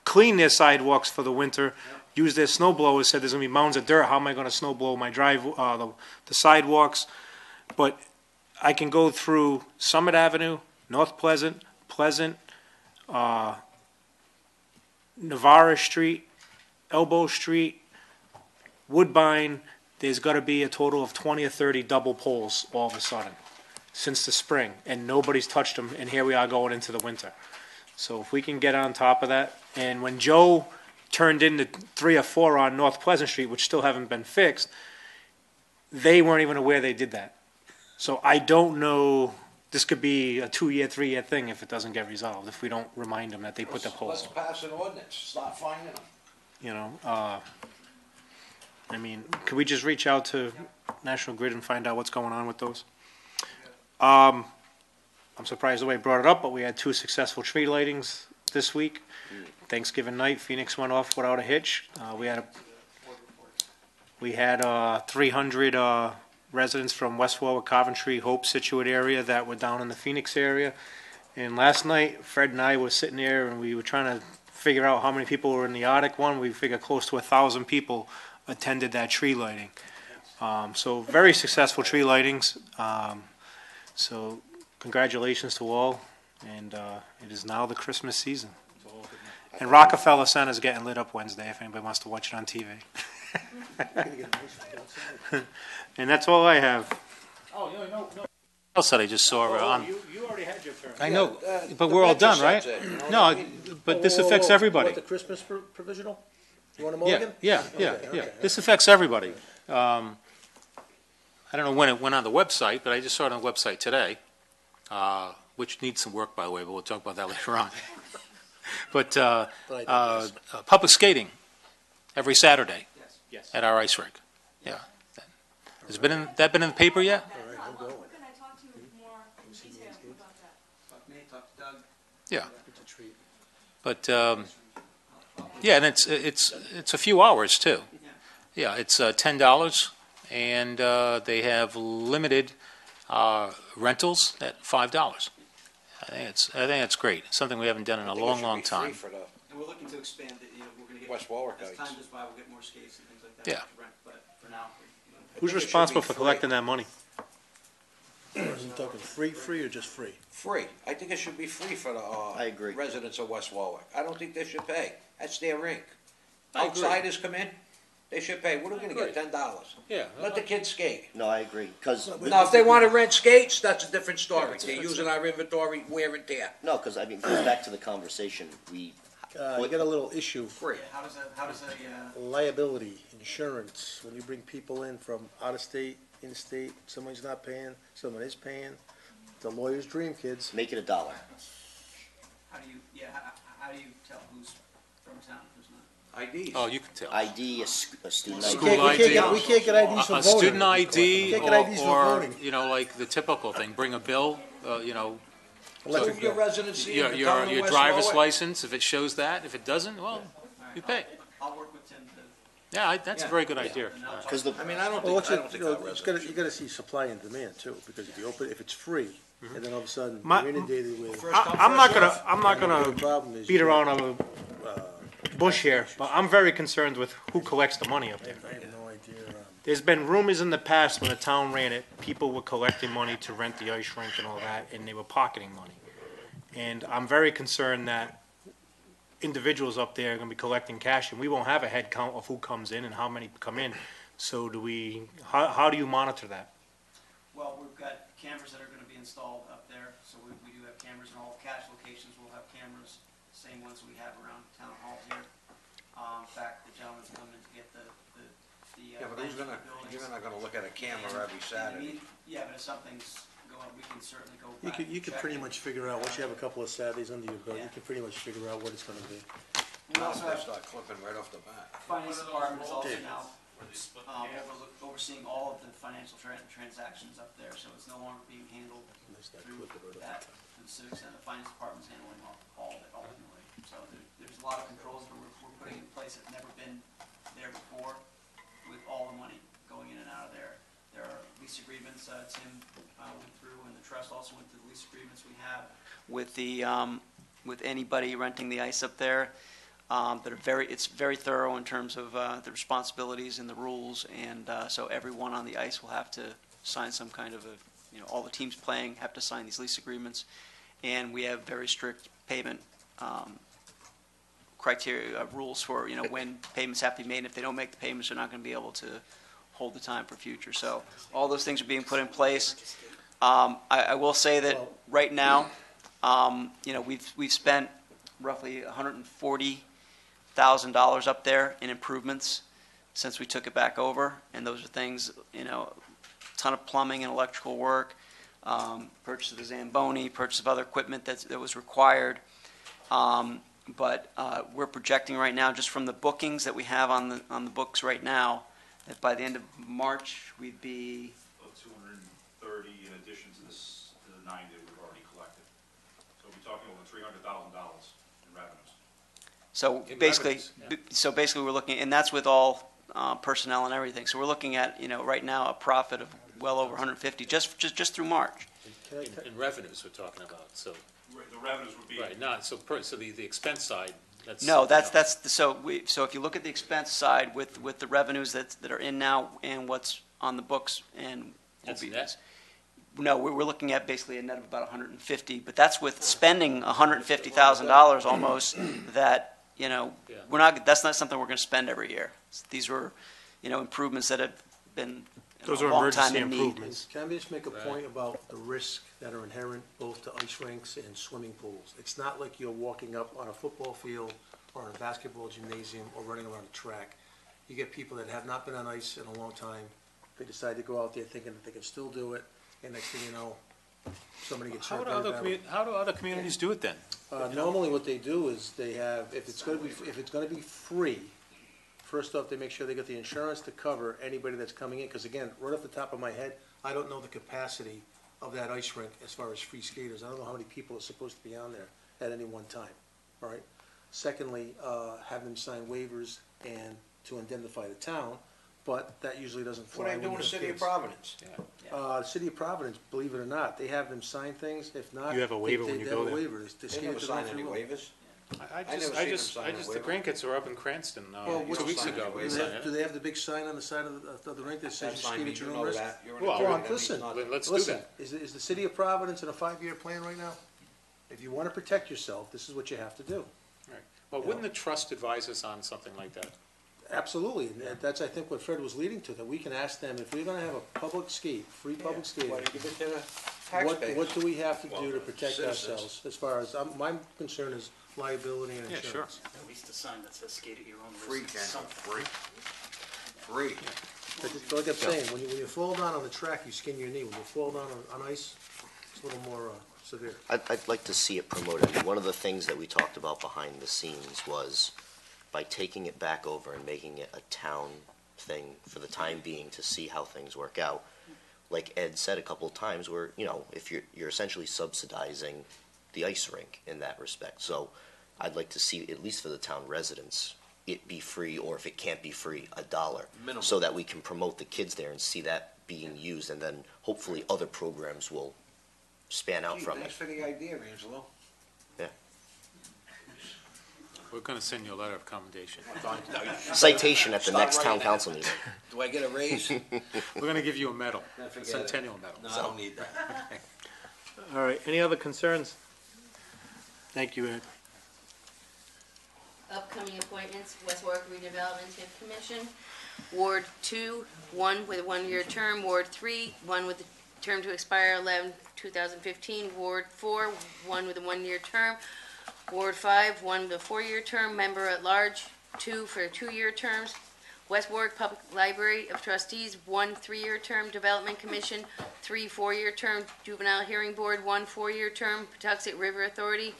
clean their sidewalks for the winter use their snow blowers, said there's going to be mounds of dirt. How am I going to snow blow my the sidewalks? But I can go through Summit Avenue, North Pleasant, Navarre Street, Elbow Street, Woodbine. There's got to be a total of 20 or 30 double poles all of a sudden since the spring, and nobody's touched them, and here we are going into the winter. So if we can get on top of that, and when Joe turned in the 3 or 4 on North Pleasant Street, which still haven't been fixed, they weren't even aware they did that. So I don't know, this could be a 2-year, 3-year thing if it doesn't get resolved, if we don't remind them that they put the poles. Let's pass an ordinance, stop finding them. You know, I mean, could we just reach out to National Grid and find out what's going on with those? I'm surprised the way I brought it up, but we had 2 successful tree lightings this week. Thanksgiving night, Phoenix went off without a hitch. We had 300 residents from West Warwick, Coventry, Hope, Situate area that were down in the Phoenix area. And last night, Fred and I were sitting there and we were trying to figure out how many people were in the Arctic one. We figured close to 1,000 people attended that tree lighting. So very successful tree lightings. So congratulations to all. And it is now the Christmas season. And Rockefeller Center is getting lit up Wednesday if anybody wants to watch it on TV. And that's all I have. Oh, no. Else that I just saw on. You already had your turn. I know, but we're all done, right? No, but this affects everybody. What, the Christmas provisional? You want a mulligan? Yeah. Okay. This affects everybody. I don't know when it went on the website, but I just saw it on the website today, which needs some work, by the way, but we'll talk about that later on. But public skating every Saturday at our ice rink. Yeah. Has that been in the paper yet? All right, I'm going. Can I talk to you more in detail about that? Talk to me, talk to Doug. Yeah. But and it's a few hours too. Yeah, it's $10, and they have limited rentals at $5. I think it's great. It's something we haven't done in a long time. And we're looking to expand it, we're going to get. West Warwick As Heights. time goes by, we'll get more skates and things like that. Yeah. to rent, but for now. Who's responsible for collecting that money? Isn't talking free or just free? Free. I think it should be free for the I agree. residents of West Warwick. I don't think they should pay. That's their rink. I agree. Outsiders come in, they should pay. What are we gonna get, $10? Yeah. Let the kids skate. No, I agree, because. Now, if they wanna rent skates, that's a different story. They're using our inventory, wear and tear. No, because, I mean, it goes back to the conversation, You got a little issue, Free. How does that, liability, insurance, when you bring people in from out of state, in-state, somebody's not paying, someone is paying. The lawyer's dream, kids. make it $1. how do you tell who's from town, who's not? IDs. Oh, you can tell. ID, a student ID. School ID. We can't get IDs for A voting. student ID, Can't get IDs for or voting. like the typical thing, bring a bill, Prove your residency in your the town of your West driver's Warwick. license, if it shows that. If it doesn't, well, you pay. I'll work with Tim Yeah, that's a very good idea. Because the, I mean, I don't Well, think, what's it- you gotta see supply and demand too, because if you open, if it's free, and then all of a sudden My- you're inundated with. I'm not gonna The problem is beat you- around a bush here, but I'm very concerned with who collects the money up there. I have no idea. There's been rumors in the past when the town ran it, people were collecting money to rent the ice rink and all that, and they were pocketing money. And I'm very concerned that individuals up there are gonna be collecting cash, and we won't have a head count of who comes in and how many come in. So how do you monitor that? Well, we've got cameras that are gonna be installed up there, so we do have cameras in all the cash locations, we'll have cameras, same ones we have around town hall here. In fact, the gentleman's coming to get the. Yeah, but you're not gonna look at a camera every Saturday. Yeah, but if something's going, we can certainly go You back. could, you could check pretty it. much figure out, once you have a couple of Saturdays under your belt, you can pretty much figure out what it's gonna be. We also have Start clipping right off the bat. finance department is also Dave. now overseeing all of the financial transactions up there, so it's no longer being handled through that. The civic center, the finance department's handling all of it ultimately. So there's a lot of controls that we're putting in place that have never been there before, with all the money going in and out of there. There are lease agreements, Tim went through, and the trust also went through the lease agreements we have with with anybody renting the ice up there. That are it's very thorough in terms of the responsibilities and the rules, and so everyone on the ice will have to sign some kind of all the teams playing have to sign these lease agreements, and we have very strict payment criteria, rules for, when payments have to be made, and if they don't make the payments, they're not going to be able to hold the time for future. So all those things are being put in place. I will say that right now, we've spent roughly $140,000 up there in improvements since we took it back over, and those are things, a ton of plumbing and electrical work, purchase of the Zamboni, purchase of other equipment that was required. But we're projecting right now, just from the bookings that we have on the books right now, that by the end of March, we'd be 230 in addition to the 90 we've already collected. So we're talking over $300,000 in revenues. So basically, we're looking, and that's with all personnel and everything. So we're looking at, right now, a profit of well over 150 just through March. In revenues we're talking about, so. The revenues would be. Right, not, so the expense side, that's. No, so if you look at the expense side with the revenues that are in now and what's on the books and. That's net? No, we're looking at basically a net of about 150, but that's with spending $150,000 almost that, that's not something we're going to spend every year. These were, improvements that have been Those a are long time emergency in need. improvements. Can I just make a point about the risks that are inherent both to ice rinks and swimming pools? It's not like you're walking up on a football field or in a basketball gymnasium or running around a track. You get people that have not been on ice in a long time. They decide to go out there thinking that they can still do it, and next thing you know, somebody gets hurt. How do other communities do it then? Normally what they do is they have, if it's gonna be free, first off, they make sure they get the insurance to cover anybody that's coming in, because again, right off the top of my head, I don't know the capacity of that ice rink as far as free skaters. I don't know how many people are supposed to be on there at any one time, all right? Secondly, have them sign waivers and to indemnify the town, but that usually doesn't fly. What do when they do in you the have city of kids. Providence? The city of Providence, believe it or not, they have them sign things. If not, You have a waiver they when you have go a there. waiver. The They never skaters sign are any free will. waivers. I never just, seen them sign a the waiver. grandkids were up in Cranston, Well, two weeks sign ago. a They Do signed they it. have the big sign on the side of the rink that says That's you fine, skate but at you your own know risk? that. You're an Well, attorney, Ron, that means listen. nothing. Let's do Listen, that. is the city of Providence in a 5-year plan right now? If you want to protect yourself, this is what you have to do. Right. Well, wouldn't the trust advise us on something like that? Absolutely, and that's, I think, what Fred was leading to, that we can ask them, if we're gonna have a public skate, free public skating, Why do you give it to the what taxpayers? do we have to do to protect citizens. ourselves? As far as, my concern is liability and Yeah, sure. insurance. At least a sign that says skate at your own risk. Free, Ken, free. Free. But like I'm saying, when you fall down on the track, you skin your knee. When you fall down on ice, it's a little more severe. I'd like to see it promoted. I mean, one of the things that we talked about behind the scenes was by taking it back over and making it a town thing for the time being to see how things work out. Like Ed said a couple of times, where, if you're essentially subsidizing the ice rink in that respect. So I'd like to see, at least for the town residents, it be free, or if it can't be free, $1, so that we can promote the kids there and see that being used, and then hopefully other programs will span out from it. Thanks for the idea, Angelo. We're going to send you a letter of commendation. Citation at the Stop next town writing council meeting. Do I get a raise? We're going to give you a medal, No, a forget it. centennial medal. No, I don't need that. All right, any other concerns? Thank you, Ed. Upcoming appointments, West Warwick Redevelopment TIF Commission, Ward 2, 1 with a 1-year term, Ward 3, 1 with a term to expire 11/2015, Ward 4, 1 with a 1-year term, Ward 5, 1 with a 4-year term, member at large, 2 for 2-year terms, West Warwick Public Library of Trustees, 1 3-year term, Development Commission, 3 4-year term, Juvenile Hearing Board, 1 4-year term, Patuxent River Authority,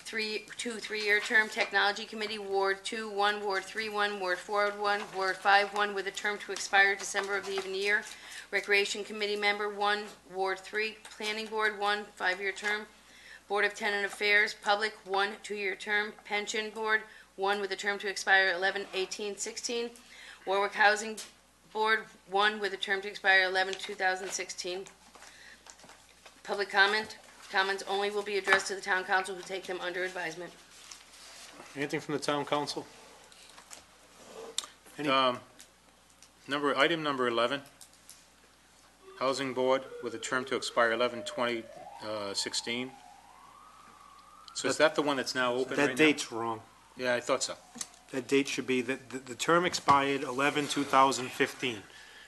2 3-year term, Technology Committee, Ward 2, 1, Ward 3, 1, Ward 4, 1, Ward 5, 1, with a term to expire December of the even year, Recreation Committee member, 1, Ward 3, Planning Board, 1 5-year term, Board of Tenant Affairs, Public, 1 2-year term, Pension Board, 1 with a term to expire 11/18/16, Warwick Housing Board, 1 with a term to expire 11/2016. Public comment. Comments only will be addressed to the town council who take them under advisement. Anything from the town council? Item number 11, Housing Board with a term to expire 11/20/16. So is that the one that's now open right now? That date's wrong. Yeah, I thought so. That date should be, the term expired 11/2015.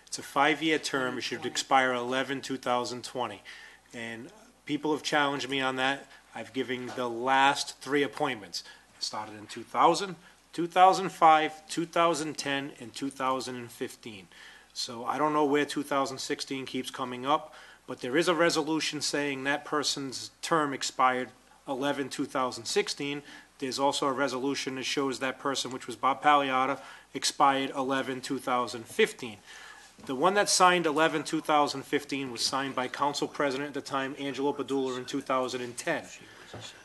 It's a 5-year term, it should expire 11/2020. And people have challenged me on that. I've given the last 3 appointments. It started in 2000, 2005, 2010, and 2015. So I don't know where 2016 keeps coming up, but there is a resolution saying that person's term expired 11/2016. There's also a resolution that shows that person, which was Bob Pagliata, expired 11/2015. The one that signed 11/2015 was signed by Council President at the time, Angelo Padula, in 2010.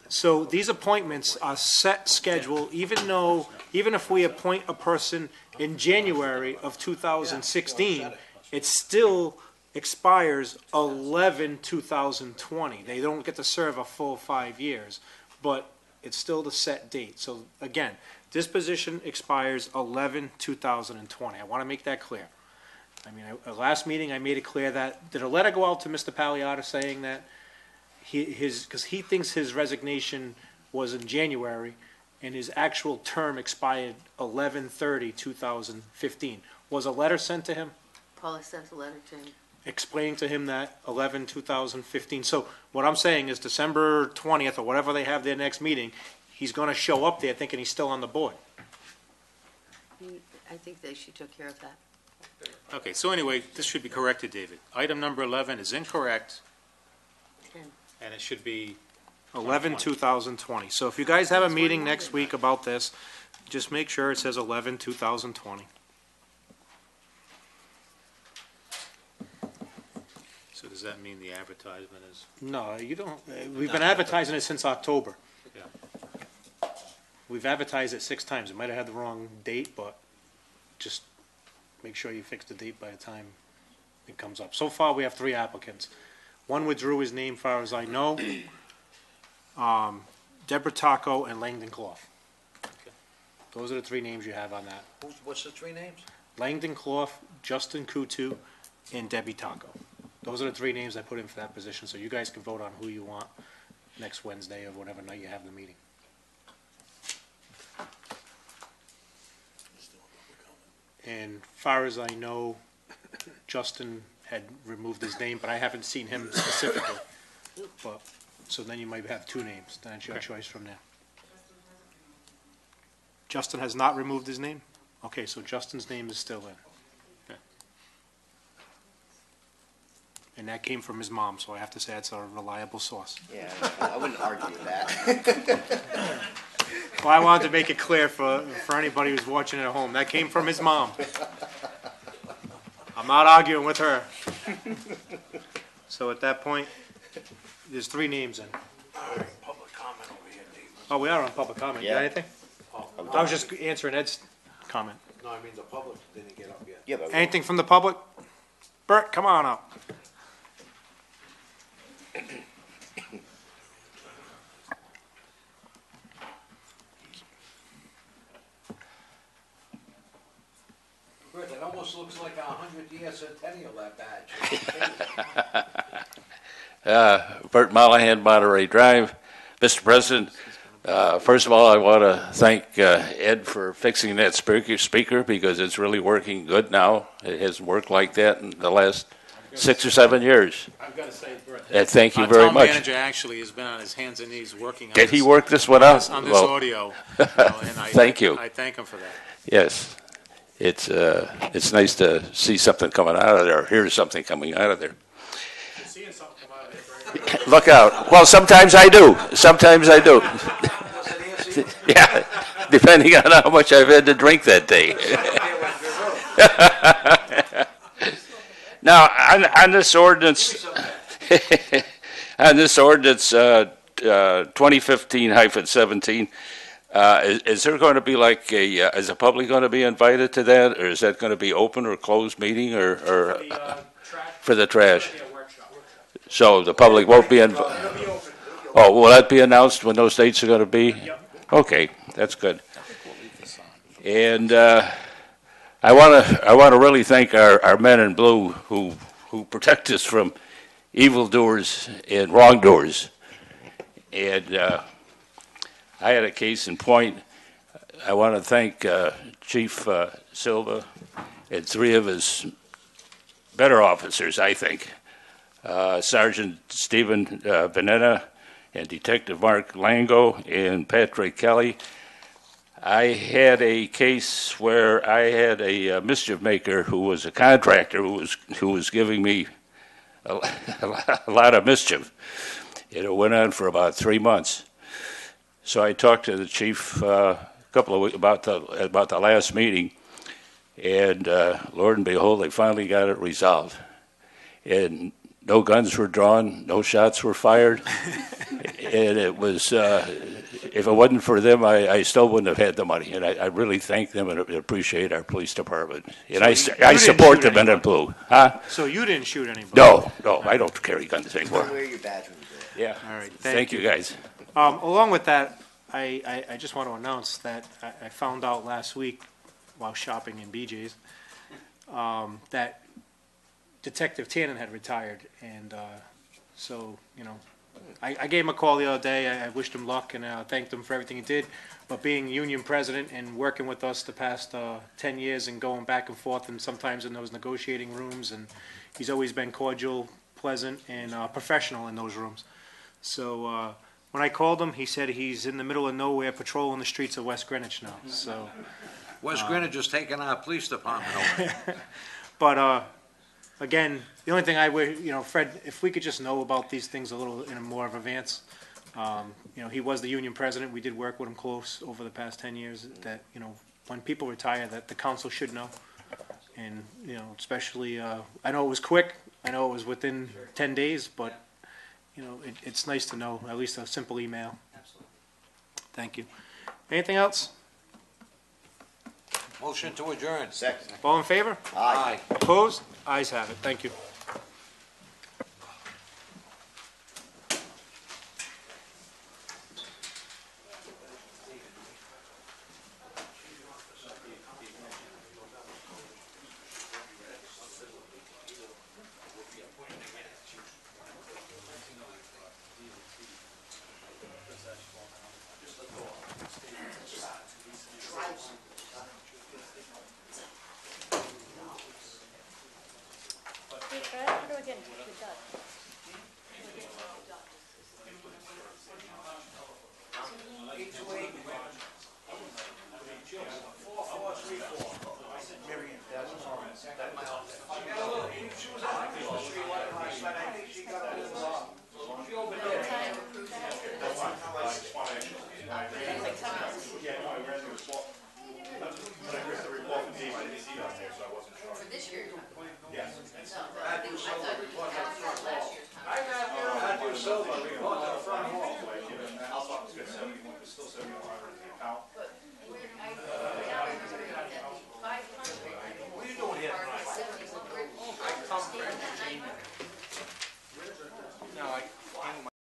So these appointments are set schedule, even if we appoint a person in January of 2016, it still expires 11/2020. They don't get to serve a full 5 years, but it's still the set date. So again, this position expires 11/2020. I want to make that clear. I mean, last meeting, I made it clear that, did a letter go out to Mr. Pagliata saying that because he thinks his resignation was in January, and his actual term expired 11/30/2015. Was a letter sent to him Paula sent a letter to him. explaining to him that 11/2015? So what I'm saying is December 20th, or whatever they have their next meeting, he's going to show up there thinking he's still on the board. I think that she took care of that. Okay, so anyway, this should be corrected, David. Item number 11 is incorrect, 10. and it should be 11/2020. So if you guys have a meeting next week about this, just make sure it says 11/2020. So does that mean the advertisement is? No, you don't, we've been advertising it since October. Yeah. We've advertised it 6 times. It might have had the wrong date, but just make sure you fix the date by the time it comes up. So far, we have 3 applicants. One withdrew his name, far as I know. Deborah Taco and Langdon Clough. Those are the 3 names you have on that. What's the 3 names? Langdon Clough, Justin Kutu, and Debbie Taco. Those are the 3 names I put in for that position, so you guys can vote on who you want next Wednesday or whatever night you have the meeting. And far as I know, Justin had removed his name, but I haven't seen him specifically. But, so then you might have 2 names, then it's your choice from there. Justin has not removed his name? Okay, so Justin's name is still in. Okay. And that came from his mom, so I have to say that's a reliable source. Yeah, I wouldn't argue with that. Well, I wanted to make it clear for anybody who's watching at home, that came from his mom. I'm not arguing with her. So at that point, there's 3 names in. Public comment over here, Dave. Oh, we are on public comment. You got Yeah. anything? Are I was just answering Ed's comment. No, I mean, the public didn't get up yet. Yeah, but Anything from the public? Bert, come on up. Bert, it almost looks like 100-year centennial, that badge. Bert Mollahan, Monterey Drive. Mr. President, first of all, I want to thank Ed for fixing that speaker because it's really working good now. It hasn't worked like that in the last 6 or 7 years. I've got to say, Brett. Thank you very Our much. town manager actually has been on his hands and knees working on Did this. he work this one out? On this Well, audio. And thank you. I thank him for that. Yes, it's nice to see something coming out of there, or hear something coming out of there. Seeing something come out of there, Brett. Look out. Well, sometimes I do. Sometimes I do. Yeah, depending on how much I've had to drink that day. Now, on this ordinance, 2015-17, is there going to be like is the public going to be invited to that, or is that going to be open or closed meeting, or for the trash? So the public won't be invited? Oh, will that be announced when those dates are going to be? Okay, that's good. And I want to really thank our men in blue who protect us from evildoers and wrongdoers. And I had a case in point. I want to thank Chief Silva and 3 of his better officers, I think. Sergeant Stephen Benetta and Detective Mark Lango and Patrick Kelly. I had a case where I had a mischief maker who was a contractor who was giving me a lot of mischief. It went on for about 3 months. So I talked to the chief a couple of weeks about the last meeting, and Lord and behold, they finally got it resolved. And no guns were drawn, no shots were fired, and it was. If it wasn't for them, I still wouldn't have had the money. And I really thank them and appreciate our police department. And I support the men in blue. Huh? So you didn't shoot anybody? No, I don't carry guns anymore. wear your badge when you do it. Yeah. All right, Thank you, guys. Along with that, I just want to announce that I found out last week while shopping in BJ's that Detective Tannen had retired, and so, you know, I gave him a call the other day. I wished him luck and thanked him for everything he did. But being union president and working with us the past 10 years and going back and forth and sometimes in those negotiating rooms, and he's always been cordial, pleasant, and professional in those rooms. So when I called him, he said he's in the middle of nowhere patrolling the streets of West Greenwich now. So West Greenwich is taking our police department over. But again, the only thing I would, you know, Fred, if we could just know about these things a little in a more of advance. You know, he was the union president. We did work with him close over the past 10 years. That, you know, when people retire, that the council should know. And, you know, especially, I know it was quick. I know it was within 10 days, but, you know, it's nice to know, at least a simple email. Absolutely. Thank you. Anything else? Motion to adjourn. Second. All in favor? Aye. Opposed? Ayes have it. Thank you. For this year? Yes. No, I thought